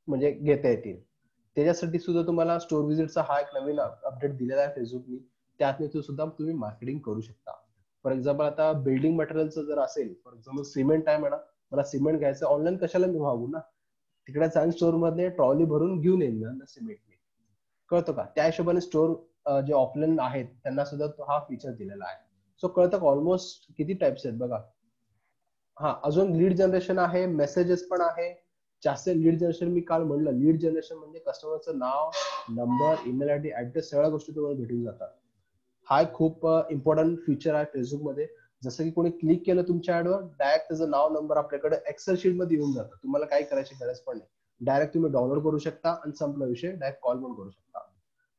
म्हणजे घेता येतील. त्याच्यासाठी सुद्धा तुम्हाला स्टोर व्हिजिटचा हा एक नवीन अपडेट दिलेला आहे फेसबुकनी. त्यातून सुद्धा तुम्ही मार्केटिंग करू शकता. फॉर एक्झाम्पल आता बिल्डिंग मटेरियलचं जर असेल, फॉर एक्झाम्पल सिमेंट आहे म्हणा, मला सिमेंट घ्यायचं, ऑनलाईन कशाला मी मागू ना, तिकडे जाऊन स्टोर मध्ये ट्रॉली भरून घेऊन येईल ना सिमेंट. कळतो का? त्या हिशोबाने स्टोर जे ऑफलाईन आहेत त्यांना सुद्धा हा फीचर दिलेला आहे. सो कळतं का ऑलमोस्ट किती टाइप्स आहेत बघा. हा, अजून लीड जनरेशन आहे, मेसेजेस पण आहे. जास्त लीड जनरेशन मी काल म्हणलं, लीड जनरेशन म्हणजे कस्टमरचं नाव, नंबर, ईमेल आयडी, ऍड्रेस सगळ्या गोष्टी तुम्हाला भेटून जातात. हा एक खूप इम्पॉर्टंट फीचर आहे फेसबुक मध्ये. जसं की कोणी क्लिक केलं तुमच्या ऍडवर, डायरेक्ट त्याचं नाव, नंबर आपल्याकडे एक्सेल शीट मध्ये येऊन जातं. तुम्हाला काही करायची गरज पण नाही. डायरेक्ट तुम्ही डाउनलोड करू शकता आणि संपला विषय. डायरेक्ट कॉल पण करू शकता.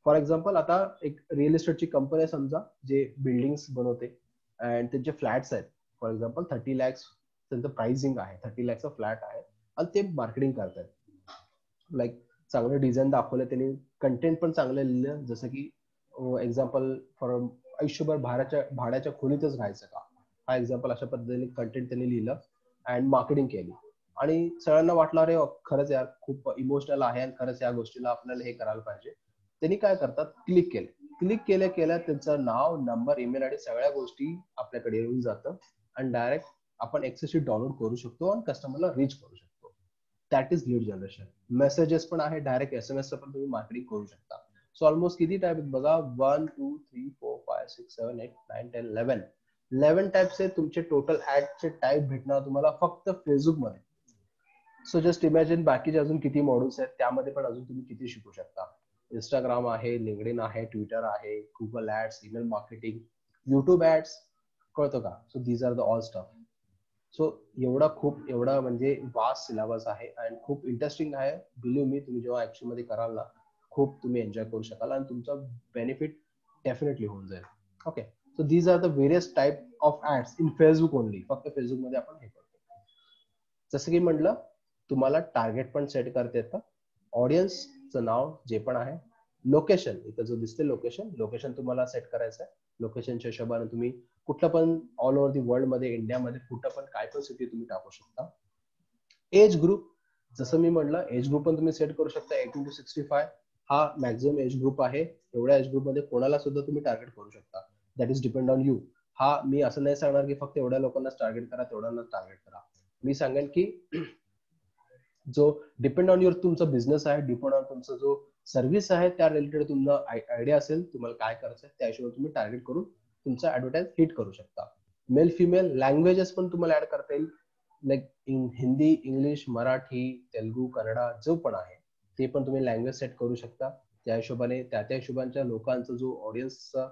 फॉर एक्झाम्पल आता एक रिअल इस्टेटची कंपनी आहे समजा, जे बिल्डिंग्स बनवते आणि त्यांचे फ्लॅट्स आहेत. फॉर एक्झाम्पल 30 lakhs त्यांचं प्राइसिंग आहे, 30 lakhचा फ्लॅट आहे आणि ते मार्केटिंग करतात. लाईक चांगलं डिझाईन दाखवलं त्यांनी, कंटेंट पण चांगलं लिहिलं. जसं की एक्झाम्पल फॉर आयुष्यभर भाड्याच्या खोलीतच राहायचं का, हा एक्झाम्पल अशा पद्धतीने कंटेंट त्यांनी लिहिलं अँड मार्केटिंग केली. आणि सगळ्यांना वाटलं अरे खरंच यार खूप इमोशनल आहे आणि खरंच या गोष्टीला आपल्याला हे करायला पाहिजे. त्यांनी काय करतात, क्लिक केल्या त्यांचं नाव, नंबर, ईमेल आयडी सगळ्या गोष्टी आपल्याकडे येऊन जातं आणि डायरेक्ट आपण एक्सेल शीट डाउनलोड करू शकतो आणि कस्टमरला रीच करू शकतो. That is lead generation. Messages पण आहे, डायरेक्ट SMS चं पण तुम्ही मार्केटिंग करू शकता. सो ऑलमोस्ट किती टाइप आहेत बघा, 1 2 3 4 5 6 7 8 9 10 11 टाइप्स आहेत. तुमचे टोटल ऍडचे टाइप भेटणार तुम्हाला फक्त फेसबुक मध्ये. सो जस्ट इमॅजिन बाकीचे अजून किती मॉड्यूल्स आहेत, त्यामध्ये पण अजून तुम्ही किती शिकू शकता. इंस्टाग्राम आहे, लिंक्डइन आहे, ट्विटर आहे, Google ads, email marketing, YouTube ads. कळतो का? So these are the all stuff. So एवढा म्हणजे वास्ट सिलेबस आहे आणि खूप इंटरेस्टिंग आहे. बिलीव्ह मी, तुम्ही जेव्हा ऍक्च्युअल मध्ये कराल ना, खूप तुम्ही एन्जॉय करू शकाल आणि तुमचा बेनिफिट डेफिनेटली होऊन जाईल. Okay, so these are the various type of ads in Facebook only. फक्त फेसबुक मध्ये आपण हे करतो. जसं की म्हटलं, तुम्हाला टार्गेट पण सेट करता येतं, ऑडियन्सचं नाव जे पण आहे, लोकेशन, इथं जो दिसते लोकेशन तुम्हाला सेट करायचं आहे. लोकेशनच्या हिशोबाने तुम्ही कुठलं पण ऑल ओव्हर दी वर्ल्ड मध्ये, इंडियामध्ये कुठं पण काय पण सिटी तुम्ही टाकू शकता. एज ग्रुप, जसं मी म्हटलं, एज ग्रुप पण तुम्ही सेट करू शकता. 18 to 65 हा मॅक्झिमम एज ग्रुप आहे. एवढ्या एज ग्रुप मध्ये कोणाला सुद्धा तुम्ही टार्गेट करू शकता. That is depend on you. हा मी असं नाही सांगणार की फक्त एवढ्या लोकांनाच टार्गेट करा, तेवढ्यांनाच टार्गेट करा. मी सांगेन की जो डिपेंड ऑन युअर तुमचा बिझनेस आहे, डिपेंड ऑन तुमचा जो सर्व्हिस आहे, त्या रिलेटेड तुम्हाला आयडिया असेल तुम्हाला काय करायचं आहे, त्या हिशोबाने तुम्ही टार्गेट करून तुमचा ऍडव्हर्टाइज हिट करू शकता. मेल फिमेल लँग्वेजेस पण तुम्हाला ऍड करता येईल. Like in Hindi, English, Marathi, Telugu, Kannada जो पण आहे ते पण तुम्ही लँग्वेज सेट करू शकता. त्या हिशोबाने त्या हिशोबांच्या लोकांचा जो ऑडियन्सचा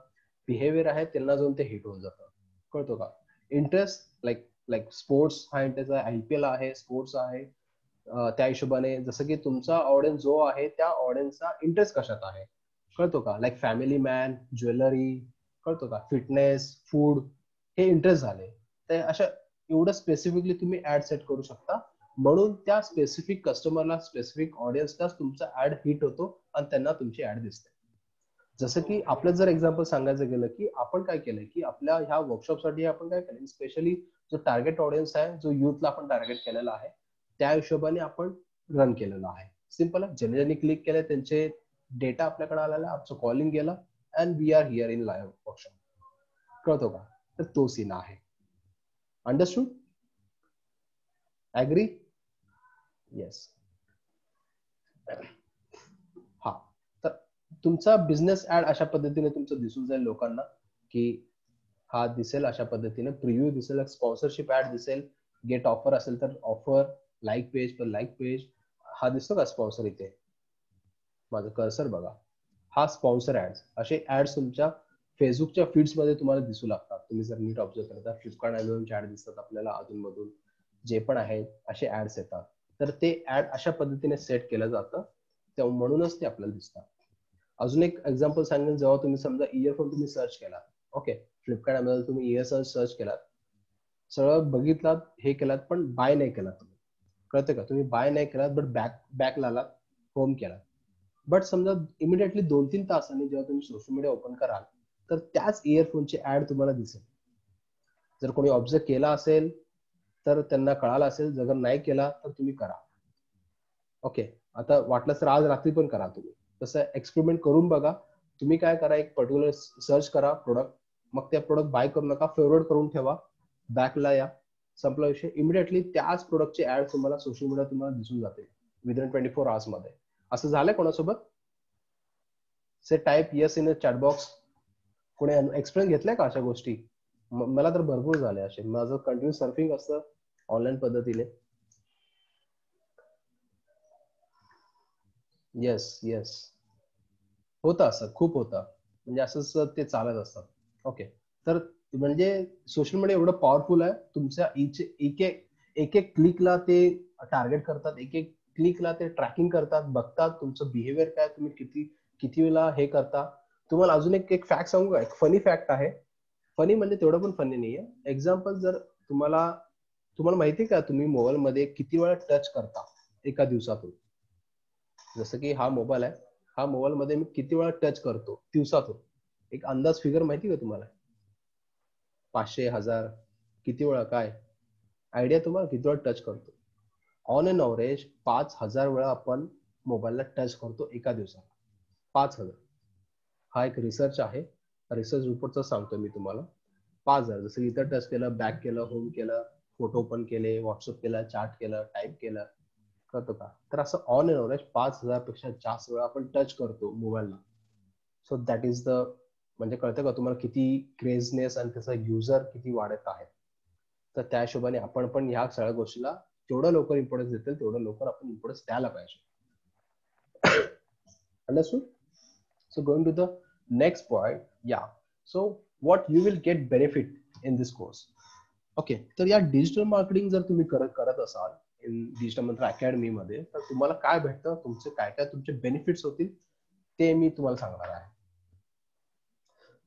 बिहेवियर आहे त्यांना जाऊन ते हिट होऊन जातं. कळतो का? इंटरेस्ट लाईक स्पोर्ट्स हा इंटरेस्ट आहे, IPL आहे, स्पोर्ट्स आहे. त्या हिशोबाने जसं की तुमचा ऑडियन्स जो आहे त्या ऑडियन्सचा इंटरेस्ट कशात आहे, कळतो का? लाईक फॅमिली मॅन, ज्वेलरी, कळतो का, फिटनेस, फूड, हे इंटरेस्ट झाले. ते अशा एवढं स्पेसिफिकली तुम्ही ऍड सेट करू शकता. म्हणून त्या स्पेसिफिक कस्टमरला, स्पेसिफिक ऑडियन्सलाच तुमचा ऍड हिट होतो आणि त्यांना तुमची ऍड दिसते. जसं की आपलं जर एक्झाम्पल सांगायचं गेलं की आपण काय केलंय की आपल्या ह्या वर्कशॉपसाठी आपण काय केलं, स्पेशली जो टार्गेट ऑडियन्स आहे, जो युथला आपण टार्गेट केलेला आहे, त्या हिशोबाने आपण रन केलेलं आहे. सिम्पल आहे. ज्यांनी ज्यांनी क्लिक केलं त्यांचे डेटा आपल्याकडे आलेला, आमचं कॉलिंग गेलं and we are here in live workshop. कळतो का? तर तो सीन आहे. अंडरस्टूड? ऍग्री? येस. हा, तर तुमचा बिझनेस ऍड अशा पद्धतीने तुमचं दिसून जाईल लोकांना, की हा दिसेल अशा पद्धतीने, प्रिव्ह्यू दिसेल, स्पॉन्सरशिप ऍड दिसेल, गेट ऑफर असेल तर ऑफर, लाईक पेज पर लाईक पेज. हा दिसतो का स्पॉन्सर इथे? माझं कर्सर बघा, हा स्पॉन्सर ऍड्स. असे ऍड्स तुमच्या फेसबुकच्या फीड्स मध्ये तुम्हाला दिसू लागतात. तुम्ही जर नीट ऑब्झर्व करता, फ्लिपकार्ट अमेझॉनचे ऍड दिसतात आपल्याला अधूनमधून, जे पण आहेत असे ऍड्स येतात. तर ते ऍड अशा पद्धतीने सेट केलं जातं, तेव्हा म्हणूनच ते आपल्याला दिसतात. अजून एक एक्झाम्पल सांगेन, जेव्हा तुम्ही समजा इयरफोन तुम्ही सर्च केला, ओके, फ्लिपकार्ट अमेझॉन तुम्ही इयरफोन सर्च केलात, सगळं बघितलात, हे केलात, पण बाय नाही केला तुम्ही, कळते का? तुम्ही बाय नाही केलात बट बॅक लाला, होम केला. बट समजा इमिडिएटली 2-3 तासांनी जेव्हा तुम्ही सोशल मीडिया ओपन कराल तर त्याच इयरफोनची ऍड तुम्हाला दिसेल. जर कोणी ऑब्झर्व केला असेल तर त्यांना कळालं असेल, जर नाही केला तर तुम्ही करा. ओके, आता वाटलं तर आज रात्री पण करा तुम्ही. तसं एक्सपेरिमेंट करून बघा. तुम्ही काय करा, एक पर्टिक्युलर सर्च करा प्रोडक्ट, मग त्या प्रोडक्ट बाय करू नका, फेवरेट करून ठेवा, बॅकला या, संपला विषय. इमिडिएटली त्याच प्रोडक्टची ऍड तुम्हाला सोशल मीडिया तुम्हाला दिसून जाते विदिन 24 आवर्स मध्ये. असं झालंय कोणासोबत? Say type yes in a chat box. कोणी एक्सप्लेन घेतलंय का अशा गोष्टी? मला तर भरपूर झाले असे. माझं कंटिन्यू सर्फिंग असतं ऑनलाईन पद्धतीने. येस येस, होतं असं, खूप होतं. म्हणजे असंच ते चालत असतात. ओके, तर म्हणजे सोशल मीडिया एवढं पॉवरफुल आहे, तुमच्या एक एक क्लिकला ते टार्गेट करतात, एक एक क्लिकला ते ट्रॅकिंग करतात, बघतात तुमचं बिहेवियर काय, तुम्ही किती किती वेळा हे करता. तुम्हाला अजून एक फॅक्ट सांगू का? एक फनी फॅक्ट आहे. फनी म्हणजे तेवढं पण फनी नाहीये. एक्झाम्पल, जर तुम्हाला तुम्हाला माहिती का तुम्ही मोबाईल मध्ये किती वेळा टच करता एका दिवसातून? जसं की हा मोबाईल आहे, हा मोबाईल मध्ये मी किती वेळा टच करतो दिवसातून? एक अंदाज फिगर माहिती का तुम्हाला? 500, 1000, किती वेळा? काय आयडिया तुम्हाला किती वेळा टच करतो? ऑन एन अवरेज 5000 वेळा आपण मोबाईलला टच करतो एका दिवसात. 5000. हा एक रिसर्च आहे, रिसर्च रिपोर्टचा सांगतो मी तुम्हाला. 5000, जसं इथं टच केलं, बॅक केलं, होम केलं, फोटो पण केले, व्हॉट्सअप केलं, चॅट केलं, टाईप केलं, करतो का? तर असं ऑन एन अवरेज 5000 पेक्षा जास्त वेळा आपण टच करतो मोबाईलला. सो दॅट इज द, म्हणजे कळतं का तुम्हाला किती क्रेझनेस आणि त्याचा युजर किती वाढत आहे? तर त्या हिशोबाने आपण पण ह्या सगळ्या गोष्टीला जेवढं लवकर इम्पॉर्टन्स देतील तेवढं लवकर आपण इम्पॉर्टन्स द्यायला पाहिजे. Understood? So going to the next point, yeah. So what you will get benefit in this course? Okay, तर या डिजिटल मार्केटिंग जर तुम्ही करत असाल इन डिजिटल मंत्र अकॅडमी मध्ये, तर तुम्हाला काय भेटतं, तुमचे काय काय तुमचे बेनिफिट्स होतील ते मी तुम्हाला सांगणार आहे.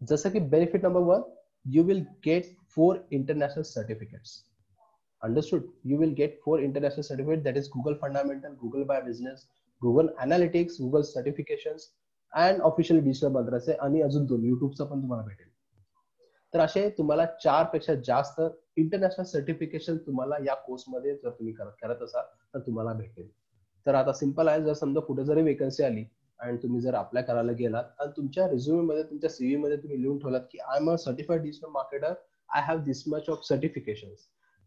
जसं की benefit number 1, you will get 4 international certificates. Understood? You will get 4 international certificates, that is Google Fundamental, Google by Business, Google Analytics, Google Certifications and official digital मंत्राचे, आणि अजून 2 युट्यूबचा पण तुम्हाला भेटेल. तर असे तुम्हाला 4 पेक्षा जास्त इंटरनॅशनल सर्टिफिकेशन तुम्हाला या कोर्समध्ये जर तुम्ही करत असाल तर तुम्हाला भेटेल. तर आता सिंपल आहे, जर समजा कुठे जरी वेकन्सी आली आणि तुम्ही जर अप्लाय करायला गेलात आणि तुमच्या रिझ्युमे मध्ये, तुमच्या सीव्ही मध्ये तुम्ही लिहून ठेवलात की I am a certified digital marketer, I have this much of certification,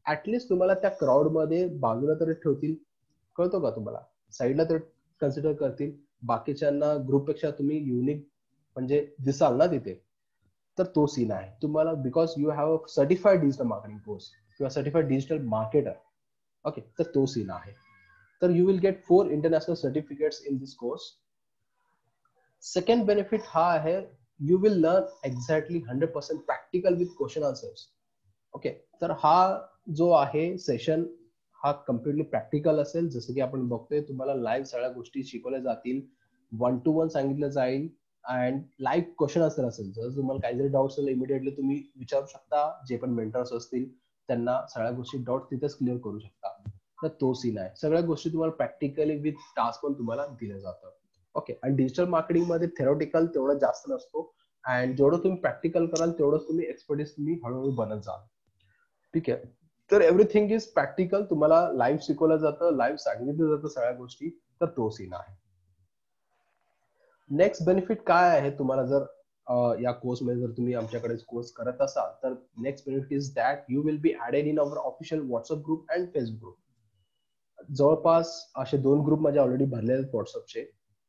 at least तुम्हाला त्या क्राऊड मध्ये बाजूला तरी ठेवतील. कळतो का तुम्हाला? साईडला तर कन्सिडर करतील. बाकीच्यांना ग्रुपपेक्षा तुम्ही युनिक म्हणजे दिसाल ना तिथे. तर तो सीन आहे तुम्हाला, because you have a certified digital marketing course किंवा सर्टिफाईड डिजिटल मार्केटर. ओके, तर तो सीन आहे. तर you will get 4 international certificates in this course. Second benefit हा आहे, you will learn exactly 100% practical with question answers. Okay, तर हा जो आहे सेशन हा कम्प्लिटली प्रॅक्टिकल असेल. जसं की आपण बघतोय, तुम्हाला लाईव्ह सगळ्या गोष्टी शिकवल्या जातील, 1 to 1 सांगितलं जाईल अँड लाईव्ह क्वेश्चन आन्सर असेल. जर तुम्हाला काही जरी डाऊट असेल इमिडिएटली तुम्ही विचारू शकता, जे पण मेंटर्स असतील त्यांना सगळ्या गोष्टी डाऊट तिथेच क्लिअर करू शकता. तर तो सीन आहे. सगळ्या गोष्टी तुम्हाला प्रॅक्टिकली विथ टास्क पण तुम्हाला दिलं जातं. ओके, आणि डिजिटल मार्केटिंग मध्ये थेरोटिकल तेवढं जास्त नसतो, अँड जेवढं तुम्ही प्रॅक्टिकल कराल तेवढं तुम्ही एक्सपर्टीज तुम्ही हळूहळू बनत जाल. ठीक आहे, तर एव्हरीथिंग इज प्रॅक्टिकल. तुम्हाला लाईव्ह शिकवलं जातं, लाईव्ह सांगितलं जातं सगळ्या गोष्टी. तर तो सीन आहे. नेक्स्ट बेनिफिट काय आहे तुम्हाला, जर या कोर्समध्ये जर तुम्ही आमच्याकडे कोर्स करत असाल तर next benefit is that you will be added in our official WhatsApp group and Facebook group. जवळपास असे 2 ग्रुप माझे ऑलरेडी भरले आहेत व्हॉट्सअपचे.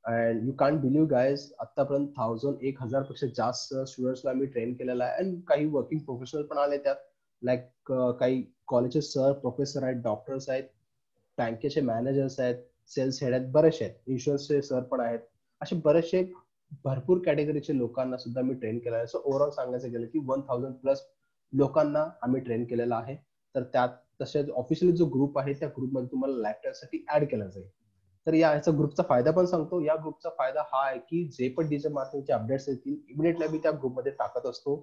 And you can't believe guys, आतापर्यंत 1000 पेक्षा जास्त स्टुडंट्सला मी ट्रेन केलेला आहे. अँड काही वर्किंग प्रोफेशनल पण आले त्यात, लाईक काही कॉलेजचे सर, प्रोफेसर आहेत, डॉक्टर्स आहेत, बँकेचे मॅनेजर्स आहेत, सेल्स हेड आहेत, बरेचसे आहेत, इन्शुरन्सचे सर पण आहेत. असे बरेचसे भरपूर कॅटेगरीचे लोकांना सुद्धा मी ट्रेन केलं आहे. सो ओव्हरऑल सांगायचं गेलं की 1000 प्लस लोकांना आम्ही ट्रेन केलेलं आहे. तर त्यात तसेच ऑफिशियली जो ग्रुप आहे त्या ग्रुपमध्ये तुम्हाला लाईफ टाईम साठी ऍड केला जाईल. तर याचा ग्रुपचा फायदा पण सांगतो. या ग्रुपचा फायदा हा आहे की जे पण डिजिटल मार्केटिंगचे अपडेट्स येतील इमिडिएटली मी त्या ग्रुपमध्ये टाकत असतो.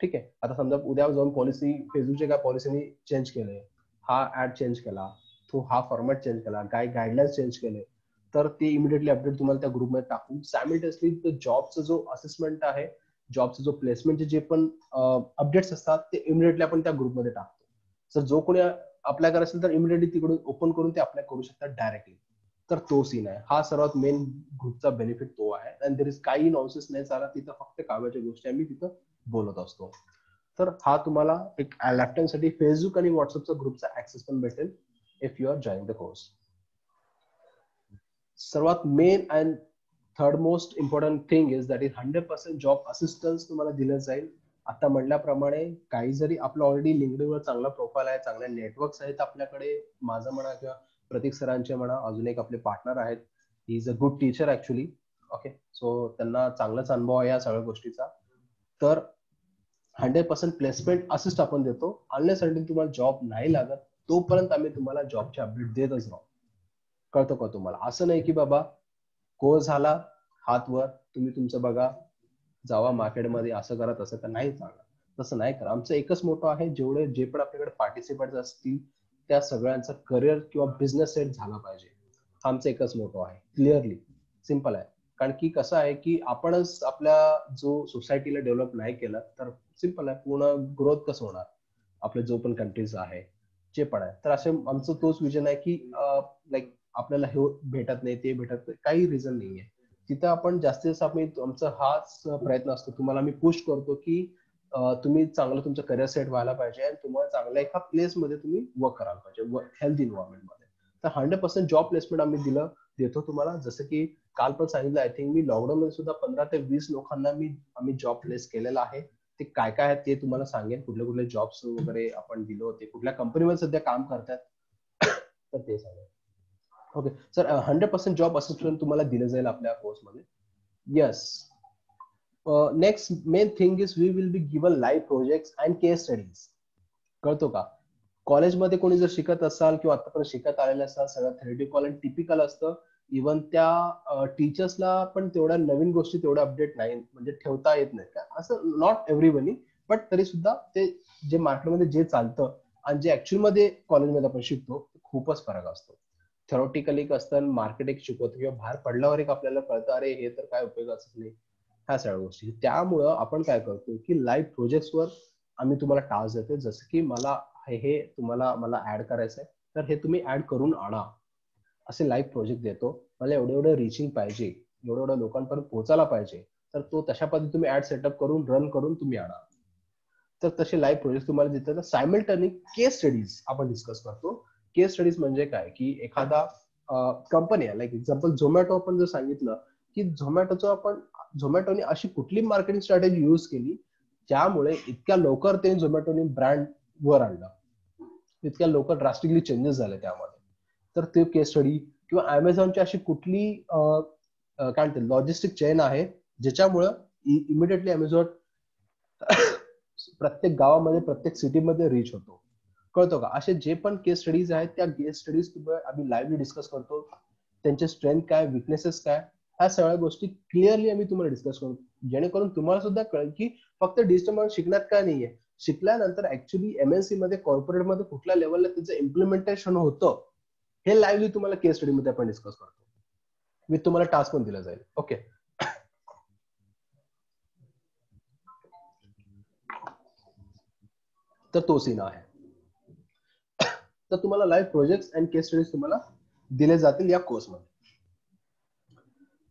ठीक आहे, आता समजा उद्या जाऊन पॉलिसी, फेसबुकचे काय पॉलिसीनी चेंज केले, हा ऍड चेंज केला, तो हा फॉर्मॅट चेंज केला, काय गाईडलाईन्स चेंज केले, तर ते इमिडिएटली अपडेट तुम्हाला त्या ग्रुपमध्ये टाकून सायमल्टेनियसली जॉबचा जो असेसमेंट आहे, जॉबचा जो प्लेसमेंटचे जे पण अपडेट्स असतात ते इमिडिएटली आपण त्या ग्रुपमध्ये टाकतो. जर जो कोणी अप्लाय करायचं असेल तर इमिडिएटली तिकडून ओपन करून ते अप्लाय करू शकतात डायरेक्टली. तर तो सीन आहे, हा सर्वात मेन ग्रुपचा बेनिफिट तो आहे. आणि देर इज काही नॉनसेन्स नाही चालत तिथं, फक्त कामाच्या गोष्टी आम्ही तिथं बोलत असतो. तर हा तुम्हाला एक लेफ्ट हँड साठी फेसबुक आणि व्हॉट्सअपचा ग्रुपचा ऍक्सेस पण भेटेल if you are joining the course. सर्वात main and third most important thing is that is 100% job assistance तुम्हाला दिलं जाईल. आता म्हणल्याप्रमाणे काही जरी आपलं ऑलरेडी लिंक्डइनवर चांगला प्रोफाईल आहे, चांगले नेटवर्क्स आहेत आपल्याकडे, माझं म्हणा किंवा प्रतीक सरांचे म्हणा, अजून एक आपले पार्टनर आहेत, he is a good teacher actually. Okay, so त्यांना चांगलाच अनुभव आहे या सगळ्या गोष्टीचा. तर 100% प्लेसमेंट असिस्ट आपण देतो. अनलेस अंटिल तुम्हाला जॉब नाही लागत तोपर्यंत आम्ही तुम्हाला जॉबचे अपडेट देतच राहू. कळतो का तुम्हाला? असं नाही की बाबा कोर्स झाला हात वर, तुम्ही तुमचं बघा, जावा मार्केटमध्ये, असं करा तसं का, नाही चालणार. तसं नाही करा. आमचं एकच मोठं आहे, जेवढे जे पण आपल्याकडे पार्टिसिपेंट असतील त्या सगळ्यांचा करिअर किंवा बिझनेस सेट झाला पाहिजे. आमचं एकच मोठं आहे. क्लिअरली सिम्पल आहे. कारण की कसं आहे की आपणच आपल्या जो सोसायटीला डेव्हलप नाही केलं तर सिम्पल आहे, पूर्ण ग्रोथ कसं होणार आपले जो पण कंट्रीज आहे जे पण आहे. तर असे आमचं तोच विजन आहे की लाईक आपल्याला हे भेटत नाही, ते भेटत नाही, काही रिझन नाहीये तिथं. आपण जास्तीत जास्त आम्ही आमचा हाच प्रयत्न असतो, तुम्हाला आम्ही पुश करतो की तुम्ही चांगलं तुमचं करिअर सेट व्हायला पाहिजे आणि तुम्हाला चांगल्या एका प्लेसमध्ये तुम्ही वर्क करायला पाहिजे, हेल्थ इन्व्हायरमेंटमध्ये. तर 100% जॉब प्लेसमेंट आम्ही देतो तुम्हाला. जसं की काल पण सांगितलं, आय थिंक मी लॉकडाऊन मध्ये सुद्धा 15 ते 20 लोकांना आम्ही जॉब प्लेस केलेला आहे. ते काय काय आहेत ते तुम्हाला सांगेन, कुठले कुठले जॉब्स वगैरे आपण दिले होते, कुठल्या कंपनीमध्ये सध्या काम करतात तर ते सांगेन. ओके सर, 100% जॉब असिस्टंट तुम्हाला दिलं जाईल आपल्या कोर्समध्ये. Yes. Next main thing is we will be given live projects and case studies. कळतो का? कॉलेजमध्ये कोणी जर शिकत असाल किंवा आतापर्यंत शिकत आलेले असाल, सगळं थेरेटिकल आणि टिपिकल असतं. इव्हन त्या टीचर्सला पण तेवढ्या नवीन गोष्टी तेवढ्या अपडेट नाही, म्हणजे ठेवता येत नाही का, असं नॉट एव्हरीबनी, बट तरी सुद्धा ते जे मार्केटमध्ये जे चालतं आणि जे ऍक्च्युअल मध्ये कॉलेजमध्ये आपण शिकतो खूपच फरक असतो. थेरोटिकली एक असतं, मार्केट एक शिकवतो, किंवा बाहेर पडल्यावर एक आपल्याला कळतं अरे हे तर काय उपयोगाचं नाही, ह्या सगळ्या गोष्टी. त्यामुळं आपण काय करतो की लाईव्ह प्रोजेक्ट्सवर आम्ही तुम्हाला टास्क देतो. जसं की हे तुम्हाला मला ऍड करायचंय तर हे तुम्ही ऍड करून आणा, असे लाईव्ह प्रोजेक्ट देतो. मला एवढं एवढं रिचिंग पाहिजे, एवढं एवढं लोकांपर्यंत पोहोचायला पाहिजे, तर तो तशा पद्धतीने तुम्ही ऍड सेटअप करून रन करून तुम्ही आणा. तर तसे लाईव्ह प्रोजेक्ट तुम्हाला देतात. सायमल्टेनियस केस स्टडीज आपण डिस्कस करतो. केस स्टडीज म्हणजे काय की एखादा कंपनी आहे, लाईक एक्झाम्पल झोमॅटो आपण जर सांगितलं की झोमॅटोने अशी कुठली मार्केटिंग स्ट्रॅटेजी यूज केली ज्यामुळे इतक्या लवकर ते झोमॅटोने ब्रँड वर आणला, इतक्या लवकर ड्रास्टिकली चेंजेस झाले त्यामध्ये. तर ते केस स्टडी, किंवा अमेझॉनची अशी कुठली काय म्हणते लॉजिस्टिक चेन आहे ज्याच्यामुळं इमिडिएटली अमेझॉन प्रत्येक गावामध्ये प्रत्येक सिटीमध्ये रीच होतो. कळतो का? असे जे पण केस स्टडीज आहेत त्या केस स्टडीज आम्ही लाईव्हली डिस्कस करतो. त्यांचे स्ट्रेंथ काय, विकनेसेस काय, ह्या सगळ्या गोष्टी क्लिअरली आम्ही तुम्हाला डिस्कस करतो, जेणेकरून तुम्हाला सुद्धा कळेल की फक्त डिजिटल मार्केटिंग शिकण्यात काय नाहीये, शिकल्यानंतर ऍक्च्युली एमएनसी मध्ये, कॉर्पोरेटमध्ये कुठल्या लेवलला त्याचं इम्प्लिमेंटेशन होतं हे लाईव्हली तुम्हाला केस स्टडी मध्ये आपण डिस्कस करतो. मी तुम्हाला टास्क पण दिला जाईल. ओके, तर तो सीन आहे. तर तुम्हाला live projects and case studies तुम्हाला दिले जातील या कोर्समध्ये.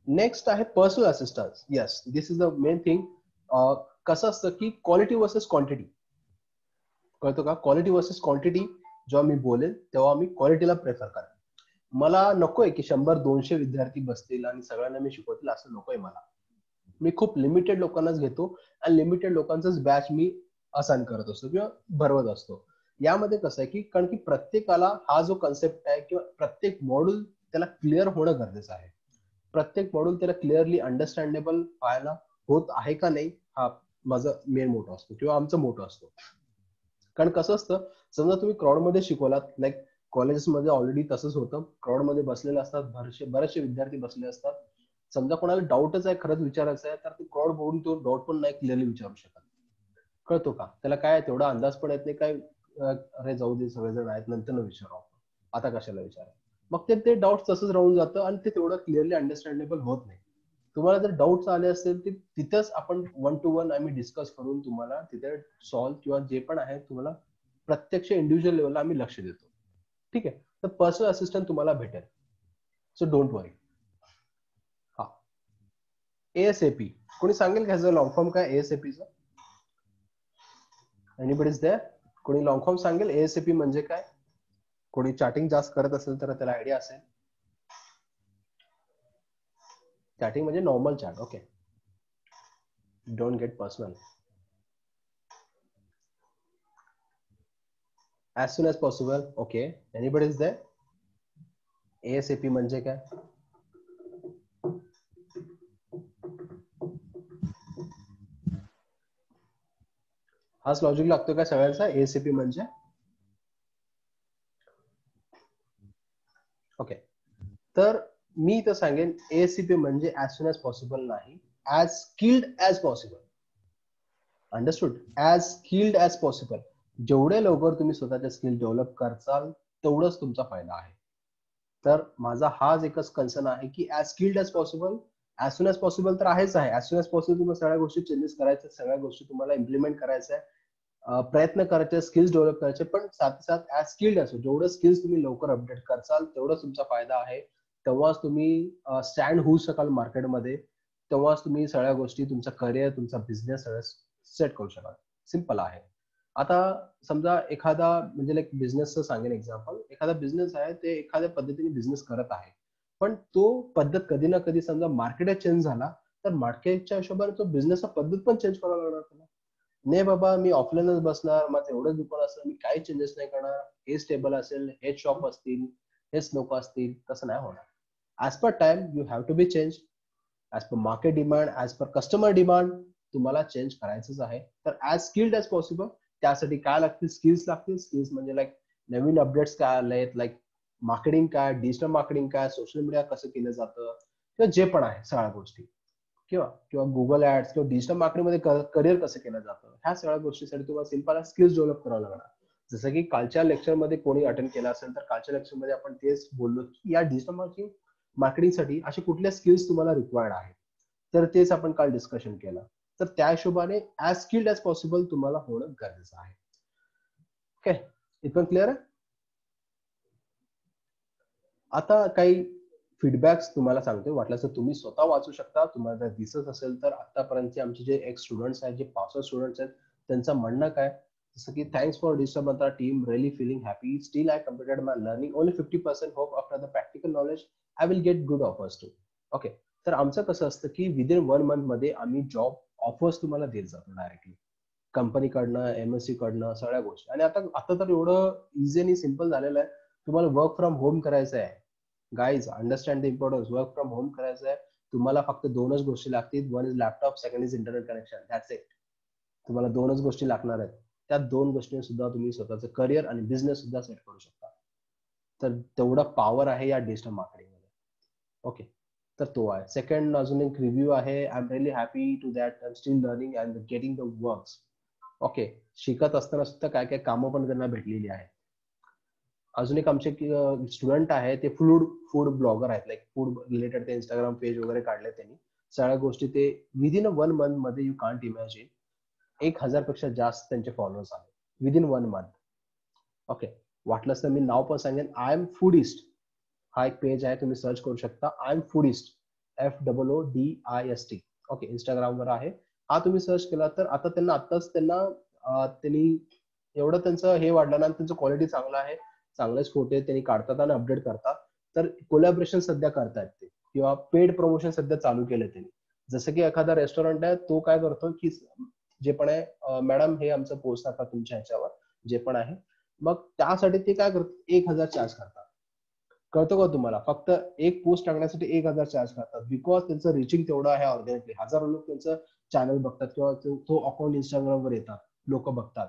नेक्स्ट आहे personal assistance. Yes, this is the main thing. कसं असतं की क्वालिटी वर्सेस क्वांटिटी. कळतो का? क्वालिटी वर्सेस क्वांटिटी जेव्हा मी बोलेल तेव्हा मी क्वालिटीला प्रेफर करेन. मला नकोय की 100-200 विद्यार्थी बसतील आणि सगळ्यांना मी शिकवतील, असं नकोय मला. मी खूप लिमिटेड लोकांनाच घेतो आणि लिमिटेड लोकांचाच बॅच मी असाइन करत असतो किंवा भरवत असतो. यामध्ये कसं आहे की कारण की प्रत्येकाला हा जो कन्सेप्ट आहे किंवा प्रत्येक मॉड्यूल त्याला क्लिअर होणं गरजेचं आहे. प्रत्येक मॉड्यूल त्याला क्लिअरली अंडरस्टँडेबल व्हायला होत आहे का नाही, हा माझा मेन मोठा असतो किंवा आमचा मोठा असतो. कारण कसं असतं, समजा तुम्ही क्राऊडमध्ये शिकवलात, लाईक कॉलेजेसमध्ये ऑलरेडी तसंच होतं, क्राऊडमध्ये बसलेले असतात, बरेचसे विद्यार्थी बसले असतात. समजा कोणाला डाऊटच आहे, खरंच विचारायचं आहे, तर ते क्राऊड बघून तो डाऊट पण नाही क्लिअरली विचारू शकत. कळतो का? त्याला काय तेवढा अंदाज पण येत नाही काय, अरे जाऊ दे सगळेजण आहेत नंतर न विचारू आपण, आता कशाला विचारा. मग ते डाऊट तसंच राहून जातं आणि ते तेवढं क्लिअरली अंडरस्टँडेबल होत नाही. तुम्हाला जर डाऊट्स आले असतील तर तिथंच आपण 1 to 1 आम्ही डिस्कस करून तुम्हाला तिथे सॉल्व्ह किंवा जे पण आहे तुम्हाला प्रत्यक्ष इंडिव्हिज्युअल लेवलला आम्ही लक्ष देतो. ठीक आहे. तर पर्सनल असिस्टंट तुम्हाला भेटेल. So don't worry. हा, एएसएपी कोणी सांगेल का लॉंग फॉर्म काय एएसएपीचा? Anybody is there? कोणी लॉंग फॉर्म सांगेल एएसएपी म्हणजे काय? कोणी चॅटिंग जास्त करत असेल तर त्याला आयडिया असेल. चॅटिंग म्हणजे normal chat. Okay, don't get personal. as soon as possible. Okay, anybody is there? ASAP म्हणजे काय? हाच लॉजिक लागतो का सगळ्यांचा? ASAP म्हणजे ओके. तर मी तर सांगेन ASAP म्हणजे as soon as possible नाही, as skilled as possible. Understood? as skilled as possible. जेवढे लवकर तुम्ही स्वतःचे स्किल डेव्हलप करचाल तेवढंच तुमचा फायदा आहे. तर माझा हाच एकच कन्सर्न आहे की as skilled as possible, as soon as possible तर आहेच आहे. as soon as possible तुम्हाला सगळ्या गोष्टी चेंजेस करायच्या, सगळ्या गोष्टी तुम्हाला इम्प्लिमेंट करायच्या आहे, प्रयत्न करायचे, स्किल्स डेव्हलप करायचे, पण साथ साथ ऍज स्किल्ड असो. जेवढं स्किल्स तुम्ही लवकर अपडेट करचाल तेवढंच तुमचा फायदा आहे. तेव्हाच तुम्ही स्टँड होऊ शकाल मार्केटमध्ये. तेव्हाच तुम्ही सगळ्या गोष्टी, तुमचा करिअर, तुमचा बिझनेस सगळं सेट करू शकाल. सिम्पल आहे. आता समजा एखादा म्हणजे लाईक बिझनेसचं सांगेन एक्झाम्पल. एखादा बिझनेस आहे, ते एखाद्या पद्धतीने बिझनेस करत आहे, पण तो पद्धत कधी ना कधी समजा मार्केट चेंज झाला तर मार्केटच्या हिशोबाने तो बिझनेसचा पद्धत पण चेंज करावा लागणार त्याला. नाही बाबा मी ऑफलाईनच बसणार, माझं एवढंच दुकान असणार, मी काही चेंजेस नाही करणार, हे स्टेबल असेल, हेच शॉप असतील, हेच लोक असतील, तसं नाही होणार. As per time you have to be change, as per market demand, as per customer demand तुम्हाला चेंज करायचंच आहे. तर ऍज स्किल्ड ऍज पॉसिबल. त्यासाठी काय लागतील? स्किल्स लागतील. स्किल्स म्हणजे लाईक नवीन अपडेट्स काय आले, लाईक मार्केटिंग काय, डिजिटल मार्केटिंग काय, सोशल मीडिया कसं केलं जातं, किंवा जे पण आहे सगळ्या गोष्टी, किंवा किंवा गुगल ऍड्स किंवा डिजिटल मार्केटिंगमध्ये करिअर कसं केलं जातं, ह्या सगळ्या गोष्टीसाठी तुम्हाला सिंपल स्किल्स डेव्हलप करावं लागणार. जसं की कालच्या लेक्चरमध्ये कोणी अटेंड केला असेल तर कालच्या लेक्चरमध्ये आपण तेच बोललो की या डिजिटल मार्केटिंगसाठी असे कुठल्या स्किल्स तुम्हाला रिक्वायर्ड आहेत, तर तेच आपण काल डिस्कशन केलं. तर त्या हिशोबाने ऍज स्किल्ड ऍज पॉसिबल तुम्हाला होणं गरजेचं आहे. ओके, इथपर्यंत क्लिअर आहे? आता काही फीडबॅक्स तुम्हाला सांगतो, वाटलं तर तुम्ही स्वतः वाचू शकता. तुम्हाला जर दिसत असेल तर आतापर्यंतचे आमचे जे एक्स स्टुडंट्स आहेत, जे पास आउट स्टुडंट्स आहेत, त्यांचं म्हणणं काय, जसं की thanks for Digital Mantra team, really feeling happy, still I completed my learning, only 50% hope after the practical knowledge I will get good offers to. Okay, तर आमचं कसं असतं की विदिन 1 month मध्ये आम्ही जॉब ऑफर्स तुम्हाला देत जातो डायरेक्टली, कंपनीकडनं, एमएससी कडनं, सगळ्या गोष्टी. आणि आता आता तर एवढं इझी आणि सिम्पल झालेलं आहे. तुम्हाला वर्क फ्रॉम होम करायचं आहे, guys understand the importance. Work from home करायचं आहे तुम्हाला, फक्त 2च गोष्टी लागतील. One is laptop, second is internet connection. That's it. तुम्हाला 2च गोष्टी लागणार आहेत. त्या 2 गोष्टी सुद्धा तुम्ही स्वतःचं करिअर आणि बिझनेस सुद्धा सेट करू शकता. तर तेवढा पॉवर आहे या डिजिटल मार्केटिंगमध्ये. ओके, तर तो आहे. सेकंड अजून एक रिव्ह्यू आहे. I am really happy to that I am still learning and getting the works. Okay, शिकत असताना सुद्धा काय काय कामं पण त्यांना भेटलेली आहेत. अजून एक आमचे स्टुडंट आहे, ते फूड ब्लॉगर आहेत, लाईक फूड रिलेटेड ते इंस्टाग्राम पेज वगैरे काढले त्यांनी. सगळ्या गोष्टी ते विदिन 1 month मध्ये, यू कांट इमॅजिन, 1000 पेक्षा जास्त त्यांचे फॉलोअर्स आहेत विदिन 1 month. ओके, वाटलंच तर मी नाव पण सांगेन. आय एम फूडिस्ट हा एक पेज आहे, तुम्ही सर्च करू शकता. I am foodist, FOODIST. Okay, इंस्टाग्रामवर आहे. हा तुम्ही सर्च केला तर आता त्यांनी एवढं त्यांचं हे वाढलं ना, त्यांचं क्वालिटी चांगलं आहे, चांगलेच फोटो त्यांनी काढतात आणि अपडेट करतात. तर कोलॅबरेशन सध्या करतायत ते, किंवा पेड प्रमोशन सध्या चालू केलं त्यांनी. जसं की एखादा रेस्टॉरंट आहे, तो काय करतो की जे पण आहे, मॅडम हे आमचं पोस्ट टाका तुमच्या ह्याच्यावर, जे पण आहे, मग त्यासाठी ते काय करतात, 1000 चार्ज करतात. कळतो का तुम्हाला? फक्त एक पोस्ट टाकण्यासाठी 1000 चार्ज करतात, बिकॉज त्यांचं रिचिंग तेवढं आहे ऑर्गॅनिकली. हजारो लोक त्यांचं चॅनल बघतात किंवा तो अकाउंट इंस्टाग्रामवर येतात, लोक बघतात.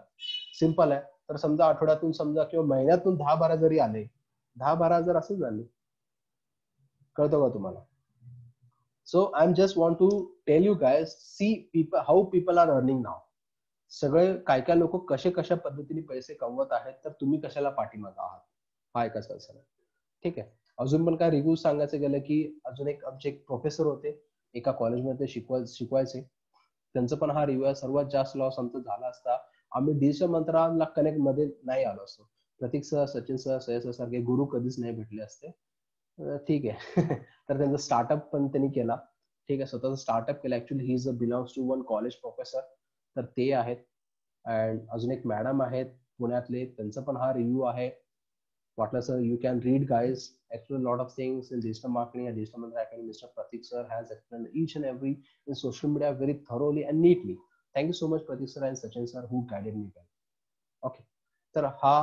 सिंपल आहे. तर समजा आठवड्यातून समजा किंवा महिन्यातून 10-12 जरी आले, 10-12 हजार असंच झाले. कळतो का तुम्हाला? So I am just want to tell you guys, see people, how people are earning now. सगळे काय काय लोक कशा पद्धतीने पैसे कमवत आहेत, तर तुम्ही कशाला पाठीमागे आहात? हा एकच कन्सर्न आहे. ठीक आहे. अजून पण काय रिव्ह्यू सांगायचं गेलं की अजून एक आमचे एक प्रोफेसर होते एका कॉलेजमध्ये शिकवायचे. त्यांचा पण हा रिव्ह्यू सर्वात जास्त लॉस आमचा झाला असता आम्ही डिजिटल मंत्राला कनेक्ट मध्ये नाही आलो असतो. Pratik sir, Sachin sir, Sayyad sir सारखे गुरु कधीच नाही भेटले असते. ठीक आहे. तर त्यांचा स्टार्टअप पण त्यांनी केला. ठीक आहे. स्वतःचा स्टार्टअप केला. Actually he is belongs to one college professor. तर ते आहेत. अँड अजून एक मॅडम आहेत पुण्यातले, त्यांचा पण हा रिव्ह्यू आहे. वाटलं sir you can read guys, explain a lot of things in digital marketing and digital marketing academy. Mr. Pratik sir has explained each and every in social media very thoroughly and neatly. Thank you so much Pratik sir and Sachin sir who guided me well. Okay. तर हा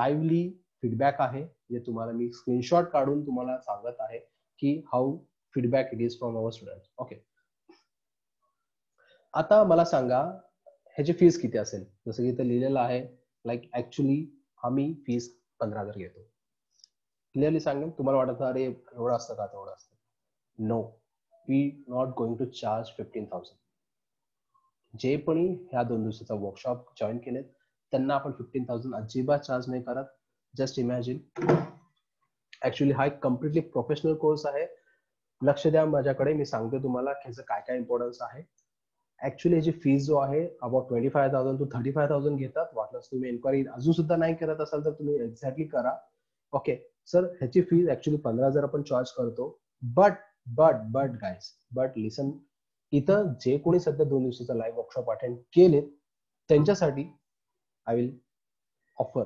lively feedback आहे जे तुम्हाला मी screenshot काढून तुम्हाला सांगत आहे की how feedback it is from our student. Okay. आता मला सांगा ह्याची फीस किती असेल. जसं की इथे लिहिलेलं आहे लाईक ऍक्च्युली आम्ही फीस 15,000 घेतो. क्लिअरली सांगेन. तुम्हाला वाटत अरे एवढं असतं का तेवढं असतं. No, we not going to charge 15,000. जे कोणी ह्या 2 दिवसाचा वर्कशॉप जॉईन केलेत त्यांना आपण 15,000 अजिबात चार्ज नाही करत. Just imagine. ऍक्च्युली हा एक कम्प्लिटली प्रोफेशनल कोर्स आहे. लक्ष द्या माझ्याकडे, मी सांगतो तुम्हाला ह्याचं काय काय इम्पॉर्टन्स आहे. ऍक्च्युली याची फीस जो आहे अबाउट 25,000 टू 35,000 घेतात. वाटलंच तुम्ही एन्क्वायरी अजून सुद्धा नाही करत असाल तर तुम्ही एक्झॅक्टली करा. ओके सर, ह्याची फीस ऍक्च्युली 15,000 आपण चार्ज करतो. बट गाईज, बट लिसन, इथं जे कोणी सध्या 2 दिवसाचा लाईव्ह वर्कशॉप अटेंड केले त्यांच्यासाठी I will offer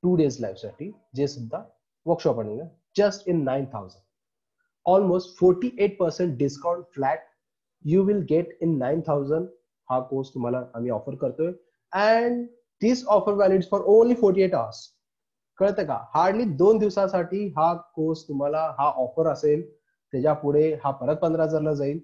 2 days live साठी जे सुद्धा workshop attend just in 9,000. Almost 48% discount flat you will get in 9,000. हा कोर्स तुम्हाला आम्ही ऑफर करतोय and this offer valid for only 48 hours. कळतं का. हार्डली 2 दिवसासाठी हा कोर्स तुम्हाला हा ऑफर असेल. त्याच्या पुढे हा परत 15,000 जाईल.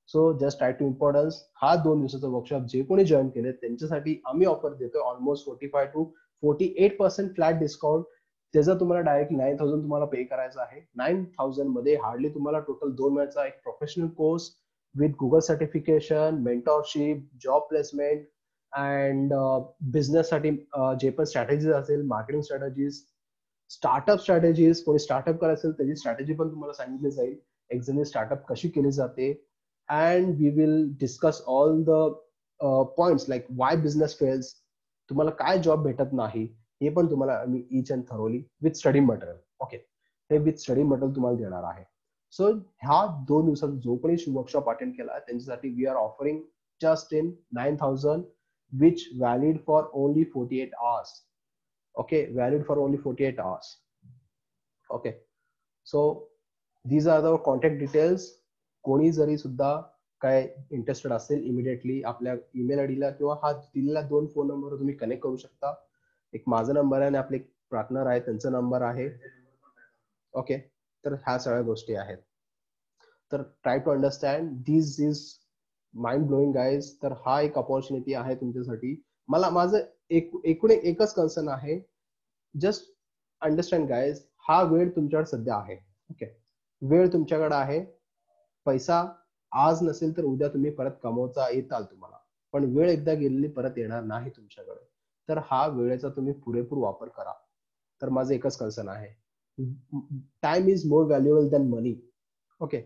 So just try to importance. हा 2 दिवसाचा वर्कशॉप जे कोणी जॉईन केले त्यांच्यासाठी आम्ही ऑफर देतोय ऑलमोस्ट 45 to 48% फ्लॅट डिस्काउंट. त्याचं तुम्हाला डायरेक्ट 9,000 तुम्हाला पे करायचं आहे. 9,000 मध्ये हार्डली तुम्हाला टोटल 2 महिन्याचा एक professional course with Google certification, mentorship, job placement and business साठी जे पण स्ट्रॅटेजीज असेल, मार्केटिंग स्ट्रॅटेजीज, स्टार्टअप स्ट्रॅटेजीज, कोणी स्टार्टअप करायचं त्याची स्ट्रॅटेजी पण तुम्हाला सांगितली जाईल. एक्झॅक्टली स्टार्टअप कशी केली जाते and we will discuss all the points like why business fails, तुम्हाला काय जॉब भेटत नाही हे पण तुम्हाला आम्ही each and thoroughly with study material. Okay, हे विथ स्टडी मटेरियल तुम्हाला देणार आहे. सो ह्या 2 दिवसात जो कोणी वर्कशॉप अटेंड केला त्यांच्यासाठी we are offering just in 9,000 which valid for only 48 hours. Okay, valid for only 48 hours. Okay, so these are the contact details. कोणी जरी सुद्धा काय इंटरेस्टेड असेल इमिडिएटली आपल्या ईमेल आयडीला किंवा हा दिलेला 2 फोन नंबरवर तुम्ही कनेक्ट करू शकता. एक माझा नंबर आहे आणि आपले पार्टनर आहे त्यांचा नंबर आहे. ओके, तर ह्या सगळ्या गोष्टी आहेत. तर try to understand this is mind blowing guys. तर हा एक अपॉर्च्युनिटी आहे तुमच्यासाठी. मला माझं एकूण एकच कन्सर्न आहे, जस्ट अंडरस्टँड गाईज, हा वेळ तुमच्याकडे सध्या आहे. ओके, वेळ तुमच्याकडे आहे. पैसा आज नसेल तर उद्या तुम्ही परत कमवता येताल तुम्हाला, पण वेळ एकदा गेलेली परत येणार नाही तुमच्याकडे. तर हा वेळेचा तुम्ही पुरेपूर वापर करा. तर माझं एकच कन्सर्न आहे, time is more valuable than money. Okay,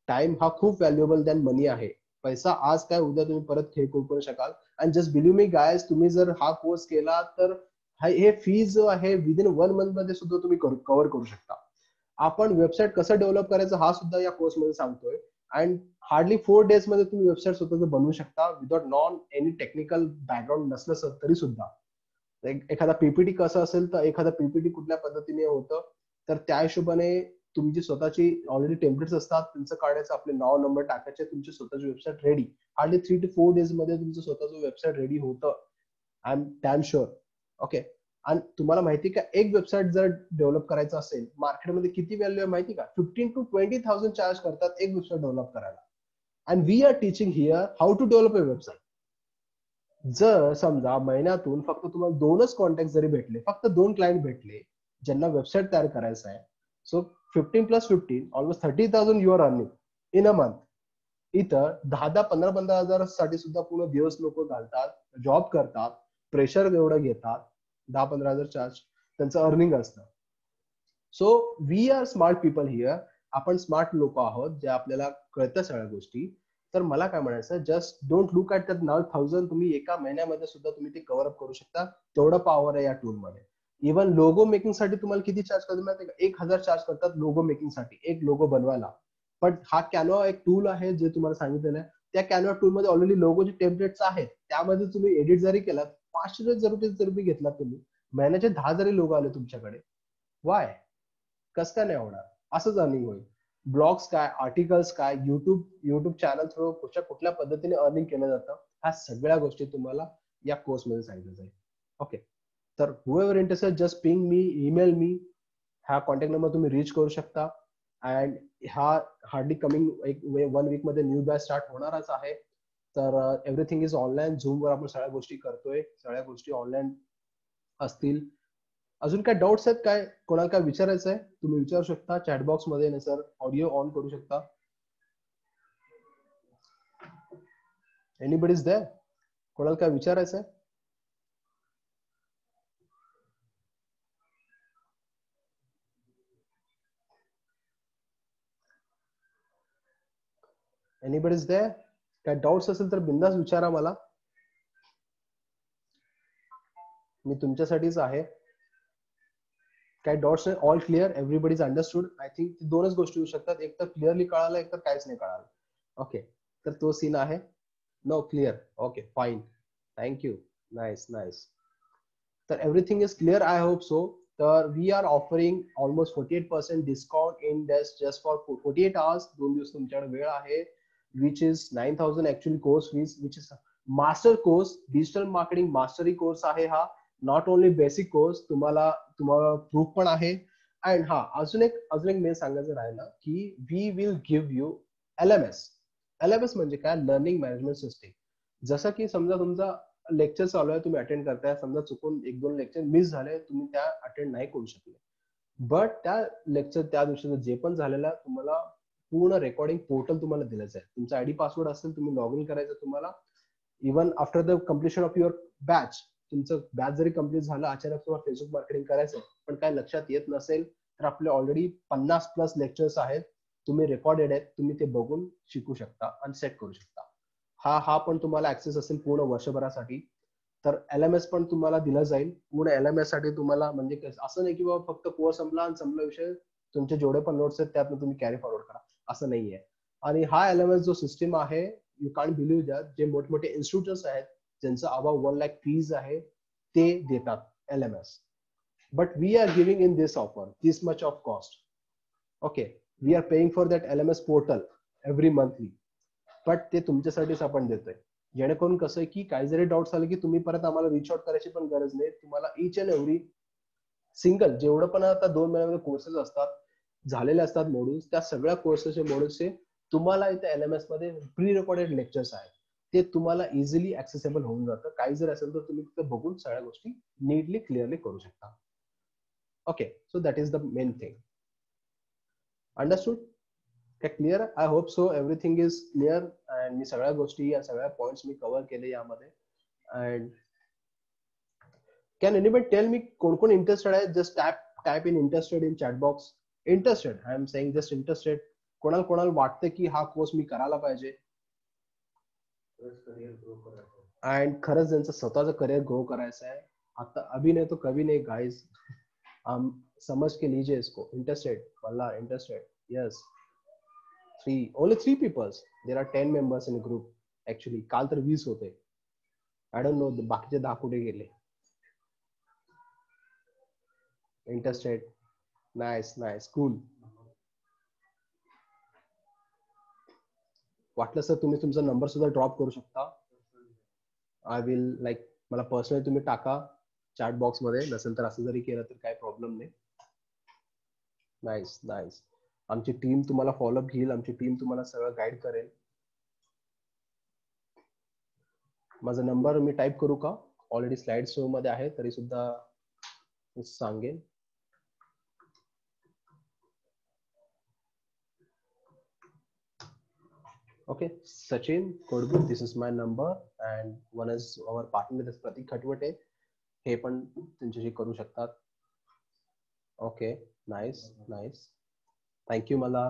time हा खूप व्हॅल्युएबल दॅन मनी आहे. पैसा आज काय उद्या तुम्ही परत हे करू शकाल. And just believe me guys, तुम्ही जर हा कोर्स केला तर हे फीज जो आहे विदिन 1 month मध्ये सुद्धा तुम्ही कव्हर करू शकता. आपण वेबसाईट कसं डेव्हलप करायचं हा सुद्धा या कोर्समध्ये सांगतोय. अँड हार्डली 4 days मध्ये तुम्ही वेबसाईट स्वतःच बनवू शकता without non any technical background नसलं तरी सुद्धा. एखादा पीपीटी कसं असेल तर एखादा पीपीटी कुठल्या पद्धतीने होतं तर त्या हिशोबाने तुमची स्वतःची ऑलरेडी टेम्पलेट्स असतात त्यांचं काढायचं, आपले नाव नंबर टाकायचे, तुमची स्वतःची website ready. Hardly 3 to 4 days मध्ये तुमचं स्वतःचं वेबसाईट रेडी होतं. I am damn sure. Okay, आणि तुम्हाला माहिती का एक वेबसाईट जर डेव्हलप करायचं असेल मार्केटमध्ये किती व्हॅल्यू आहे माहिती का. 15,000 to 20,000 चार्ज करतात एक वेबसाईट डेव्हलप करायला. And we are teaching here how to develop a website. जर समजा महिन्यातून फक्त तुम्हाला 2च कॉन्टॅक्ट जरी भेटले, फक्त 2 क्लायंट भेटले ज्यांना वेबसाईट तयार करायचं आहे, so 15 plus 15 almost 30,000 you are earning in a month. इथं 10,000 15,000 साठी सुद्धा पूर्ण दिवस लोक घालतात, जॉब करतात, प्रेशर एवढं घेतात, 10-15,000 चार्ज. त्यांचं अर्निंग असतं. So we are smart people here. आपण स्मार्ट लोक आहोत जे आपल्याला कळतं सगळ्या गोष्टी. तर मला काय म्हणायचं, just don't look at that 9,000. तुम्ही एका महिन्यामध्ये सुद्धा तुम्ही ते कव्हर अप करू शकता. तेवढं पॉवर आहे या टूल मध्ये. इव्हन लोगो मेकिंग साठी तुम्हाला किती चार्ज करतात माहिती का? 1,000 चार्ज करतात लोगो मेकिंग साठी, एक लोगो बनवायला. पण हा कॅनवा एक टूल आहे जे तुम्हाला सांगितलेलं आहे. त्या कॅनवा टूल मध्ये ऑलरेडी लोगोचे टेम्पलेट्स आहेत. त्यामध्ये तुम्ही एडिट जरी केलात, 500 रुपये घेतलात तुम्ही, महिन्याचे 10 जरी लोगो आले तुमच्याकडे, वाय? कस काय नाही होणार? असंच अर्निंग होईल. ब्लॉग्स काय, आर्टिकल्स काय, युट्यूब चॅनल थ्रू कुठल्या पद्धतीने अर्निंग केलं जातं, ह्या सगळ्या गोष्टी तुम्हाला या कोर्समध्ये सांगितलं जाईल. ओके, तर whoever interested just ping me, email me. हा कॉन्टॅक्ट नंबर तुम्ही रीच करू शकता. अँड हा हार्डली कमिंग एक 1 वीक मध्ये न्यू बॅच स्टार्ट होणारच आहे. तर एव्हरीथिंग इज ऑनलाईन. झूमवर आपण सगळ्या गोष्टी करतोय, सगळ्या गोष्टी ऑनलाईन असतील. अजून काय डाऊट्स आहेत काय? कोणाला काय विचारायचं आहे तुम्ही विचारू शकता चॅटबॉक्स मध्ये. नाही सर ऑडिओ ऑन करू शकता. Anybody is there? कोणाला काय विचारायचं आहे? Anybody is there? काय डाऊट्स असेल तर बिंदास विचारा मला, मी तुमच्यासाठीच आहे. काय डाऊट्स आहे? All clear? Everybody is understood? I think दोनच गोष्टी होऊ शकतात, एक तर क्लिअरली कळालं, एक तर काहीच नाही कळालं. ओके, तर तो सीन आहे. No clear? Okay fine, thank you. Nice nice. तर everything is clear, I hope so. तर we are offering almost 48% discount in days just for 48 hours. 2 दिवस तुमच्याकडे वेळ आहे. Which is 9,000 actually course fees, which is master course, digital marketing mastery course आहे हा. Not only basic course, तुम्हाला proof पण आहे. अँड हा अजून एक मेन सांगायचं राहिलं की we will give you LMS. LMS म्हणजे काय? Learning management system. जसं की समजा तुमचा लेक्चर चालू आहे, तुम्ही अटेंड करताय, समजा चुकून 1-2 लेक्चर मिस झाले, तुम्ही त्या अटेंड नाही करू शकले, बट त्या लेक्चर त्या दिवशी जे पण झालेला तुम्हाला पूर्ण रेकॉर्डिंग पोर्टल तुम्हाला दिलं जाईल. तुमचा आयडी पासवर्ड असेल, तुम्ही लॉग इन करायचं तुम्हाला. Even after the completion of your batch, तुमचं बॅच जरी कम्प्लीट झालं, अचानक तुम्हाला फेसबुक मार्केटिंग करायचं पण काय लक्षात येत नसेल, तर आपले ऑलरेडी 50+ लेक्चर्स आहेत, तुम्ही रेकॉर्डेड आहेत, तुम्ही ते बघून शिकू शकता आणि सेट करू शकता. हा पण तुम्हाला ऍक्सेस असेल पूर्ण वर्षभरासाठी. तर LMS पण तुम्हाला दिला जाईल पूर्ण. LMS साठी तुम्हाला म्हणजे असं नाही की बाबा फक्त कोर्स संपला आणि संपला विषय, तुमचे जेवढे पण नोट्स आहेत त्यातनं तुम्ही कॅरी फॉरवर्ड करा, असं नाहीये. आणि हा LMS जो सिस्टीम आहे, यू कांट बिलीव्ह दॅट, जे मोठमोठे इन्स्टिट्यूट्स आहेत ज्यांचं अबाव 1 लाख फीज आहे, ते देतात LMS. But we are giving in this offer this much of cost. Okay, we are paying for that LMS portal every monthly. But ते तुमच्यासाठीच आपण देतोय, जेणेकरून कसं आहे की काही जरी डाऊट्स आले की तुम्ही परत आम्हाला रिच आउट करायची पण गरज नाही. तुम्हाला इच अँड एव्हरी सिंगल जेवढं पण आता 2 महिन्यामध्ये कोर्सेस असतात, झालेले असतात मॉड्यूल्स, त्या सगळ्या कोर्सेसचे मॉड्यूल्सचे तुम्हाला इथे LMS मध्ये प्री रेकॉर्डेड लेक्चर्स आहेत, ते तुम्हाला इझिली ऍक्सेसेबल होऊन जातं. काही जर असेल तर तुम्ही तिथे बघून सगळ्या गोष्टी नीटली क्लिअरली करू शकता. Okay, so that is the main thing. Understood? काय clear? I hope so everything is clear. And मी सगळ्या गोष्टी, या सगळ्या पॉइंट्स मी कव्हर केले यामध्ये. And can anybody tell me कोण कोण इंटरेस्टेड आहे? Just type in interested in chat box. Interested, I am saying just interested. कोणाला वाटतं की हा कोर्स मी करायला पाहिजे अँड खरंच ज्यांचं स्वतःचं करिअर ग्रो करायचं आहे, आता अभी नहीं तो कभी नहीं गाइस, हम समझ के लीजिए इसको. इंटरेस्टेड? वल्ला interested? Yes. 3, only 3 people. There are 10 members in a group. Actually, काल तर 20 होते. I don't know बाकीचे 10 कुठे गेले. Interested? Nice, nice, cool. वाटलं सर तुम्ही तुमचा नंबर सुद्धा ड्रॉप करू शकता. आय विल लाईक, मला पर्सनली तुम्ही टाका चॅट बॉक्स मध्ये, नसेल तर असं जरी केलं तर काही प्रॉब्लेम नाही. Nice nice. आमची टीम तुम्हाला फॉलोअप घेईल, आमची टीम तुम्हाला सगळं गाईड करेल. माझा नंबर मी टाईप करू का? ऑलरेडी स्लाइड शो मध्ये आहे तरी सुद्धा सांगेन. Okay, Sachin Kodbul, this is my number, and one is our partner is Pratik Khatwate. हे पण त्यांच्याशी करू शकतात. Okay, nice nice. थँक्यू. मला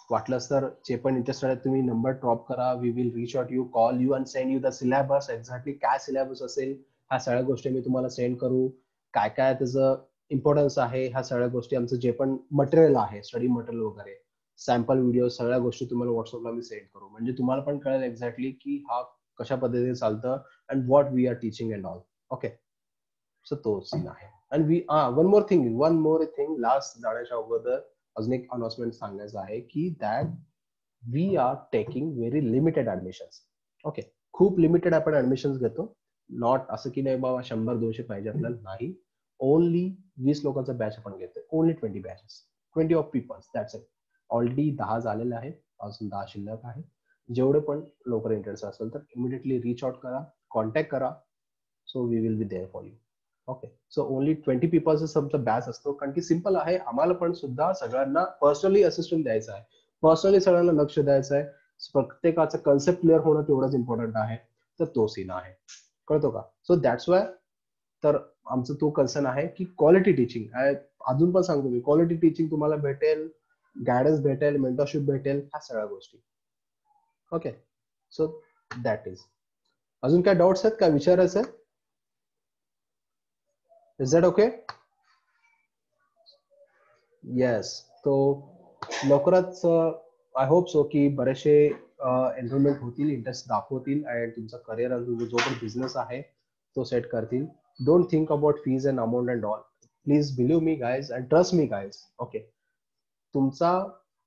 वाटलंच तर जे पण इंटरेस्टेड आहे तुम्ही नंबर ड्रॉप करा. We will reach out you, call you and send you the syllabus. Exactly काय सिलेबस असेल ह्या सगळ्या गोष्टी मी तुम्हाला सेंड करू. काय काय त्याचं इम्पॉर्टन्स आहे ह्या सगळ्या गोष्टी, आमचं जे पण मटेरियल आहे स्टडी मटेरियल वगैरे, सॅम्पल व्हिडिओ, सगळ्या गोष्टी तुम्हाला व्हॉट्सअपला मी सेंड करू. म्हणजे तुम्हाला पण कळेल एक्झॅक्टली की हा कशा पद्धतीने चालतं and what we are teaching and all. Okay, so तो सीन आहे. And one more thing last जाण्याच्या अगोदर अजून एक अनाउन्समेंट सांगायचं आहे की that we are taking very limited admissions. Okay, खूप लिमिटेड आपण ऍडमिशन्स घेतो. नॉट असं की नाही बाबा 100-200 पाहिजे आपल्याला, नाही. ओनली 20 लोकांचा बॅच आपण घेतोय. Only 20 batches, 20 of peoples, that's it. Already 10 झालेले आहेत, अजून 10 शिल्लक आहेत. जेवढे पण लवकर इंटरेस्ट असेल तर इमिडिएटली रीच आउट करा, कॉन्टॅक्ट करा. So we will be there for you. Okay, so only 20 पीपल्सचा आमचा बॅच असतो, कारण की सिम्पल आहे, आम्हाला पण सुद्धा सगळ्यांना पर्सनली असिस्टंट द्यायचा आहे, पर्सनली सगळ्यांना लक्ष द्यायचं आहे. प्रत्येकाचं कन्सेप्ट क्लिअर होणं तेवढंच इम्पॉर्टंट आहे. तर तो सीन आहे, कळतो का? सो दॅट्स वाय तर आमचं तो कन्सर्न आहे की क्वालिटी टीचिंग. अजून पण सांगतो मी, क्वालिटी टीचिंग तुम्हाला भेटेल, गायडन्स भेटेल, मेंटरशिप भेटेल, ह्या सगळ्या गोष्टी. Okay, so that is. अजून काय डाऊट्स आहेत, काय विचारायचं आहे? Is that okay? येस. तो लवकरच आय होप सो की बरेचसे एनरोलमेंट होतील, इंटरेस्ट दाखवतील आणि तुमचा करिअर जो पण बिझनेस आहे तो सेट करतील. Don't think about fees and amount and all. Please believe me guys and trust me guys. Okay, तुमचा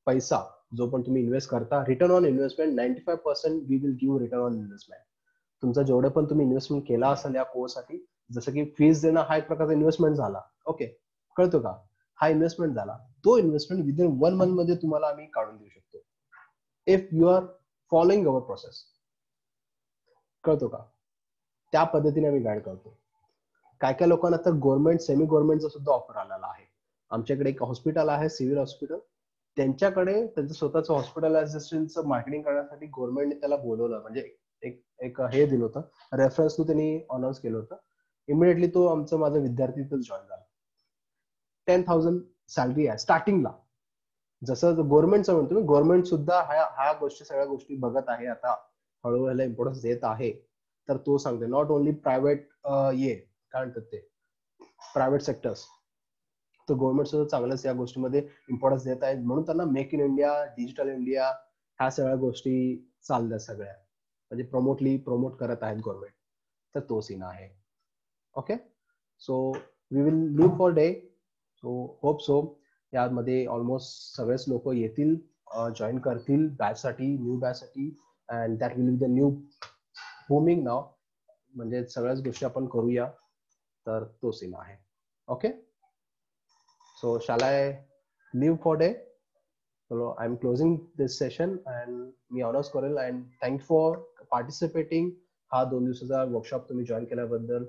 पैसा जो पण तुम्ही इन्व्हेस्ट करता, return on investment 95% we will give return on investment. तुमचं जेवढं पण तुम्ही इन्व्हेस्टमेंट केला असेल या कोर्ससाठी, जसं की फीज देणं हा एक प्रकारचा इन्व्हेस्टमेंट झाला. ओके, कळतो का? हा इन्व्हेस्टमेंट झाला. तो इन्व्हेस्टमेंट विदिन 1 मंथ मध्ये तुम्हाला आम्ही काढून देऊ शकतो, if you are following our process. कळतो का? त्या पद्धतीने आम्ही गाईड करतो. काय काय लोकांना तर गव्हर्नमेंट, सेमी गव्हर्नमेंटचा सुद्धा ऑफर आलेला आहे. आमच्याकडे एक हॉस्पिटल आहे, सिव्हिल हॉस्पिटल. त्यांच्याकडे त्यांचं स्वतःचं हॉस्पिटल असिस्टंटचं मार्केटिंग करण्यासाठी गव्हर्नमेंटने त्याला बोलवलं, म्हणजे एक एक हे दिलं होतं, रेफरन्स थ्रू त्यांनी अनाऊन्स केलं होतं. इमिडिएटली तो माझा विद्यार्थी जॉईन झाला. 10,000 सॅलरी आहे स्टार्टिंगला. जसं गव्हर्नमेंटचं म्हणतो मी, गव्हर्नमेंट सुद्धा ह्या गोष्टी, सगळ्या गोष्टी बघत आहे आता, हळूहळू इम्पॉर्टन्स देत आहे. तर तो सांगते नॉट ओनली प्रायव्हेट, काय म्हणतात ते, प्रायव्हेट सेक्टर्स, तर गव्हर्नमेंट सुद्धा चांगलंच या गोष्टीमध्ये इम्पॉर्टन्स देत आहे. म्हणून त्यांना make in India, digital India, ह्या सगळ्या गोष्टी चालल्या सगळ्या, म्हणजे प्रमोट करत आहेत गव्हर्नमेंट. तर तो सीन आहे. Okay, so we will leave for day. So hope so यामध्ये ऑलमोस्ट सगळेच लोक येतील, जॉईन करतील बॅचसाठी, न्यू बॅचसाठी, and that will be the new booming now. म्हणजे सगळ्याच गोष्टी आपण करूया. तर तो सीन आहे. Okay, so shall I leave for day? So I'm closing this session and मी अनाउन्स करेल. And thank for participating. हा 2 दिवसाचा वर्कशॉप तुम्ही जॉईन केल्याबद्दल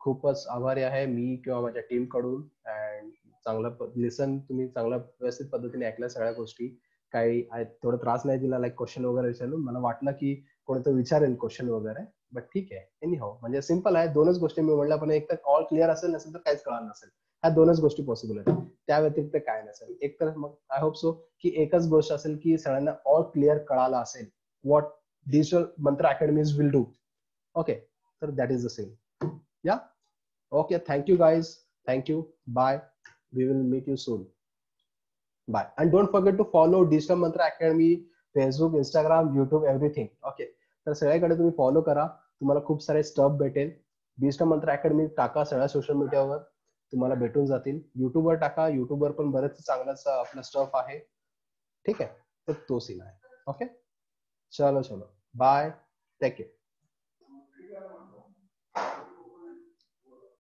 खूपच आभारी आहे मी किंवा माझ्या टीम कडून. अँड चांगला तुम्ही चांगल्या व्यवस्थित पद्धतीने ऐकल्या सगळ्या गोष्टी. काही थोडा त्रास नाही दिला, लाईक क्वेश्चन वगैरे विचारून. मला वाटलं की कोणतं विचारेल क्वेश्चन वगैरे, बट ठीक आहे. एनी हाऊ, म्हणजे सिम्पल आहे. 2च गोष्टी मी म्हणल्या, पण एक तर ऑल क्लिअर असेल, नसेल तर काहीच कळणार नसेल. ह्या 2च गोष्टी पॉसिबल आहेत. त्या व्यतिरिक्त काय नसेल. एक तर मग आय होप सो की एकच गोष्ट असेल की सगळ्यांना ऑल क्लिअर कळाला असेल what Digital Mantra Academy's will do. Okay, तर that is the same. Yeah, okay, thank you guys, thank you, bye. We will meet you soon. Bye. And don't forget to follow Digital Mantra Academy, Facebook, Instagram, YouTube, everything. Okay, तर सगळ्याकडे तुम्ही follow करा, तुम्हाला खूप सारे stuff भेटेल. Digital Mantra academy टाका सगळ्या सोशल मीडियावर, तुम्हाला भेटून जातील. युट्यूबवर टाका, युट्यूबवर पण बरेच चांगलाच आपला स्टफ आहे. ठीक आहे, तर तो सीन आहे. ओके, चलो चलो, बाय, टेक केअर.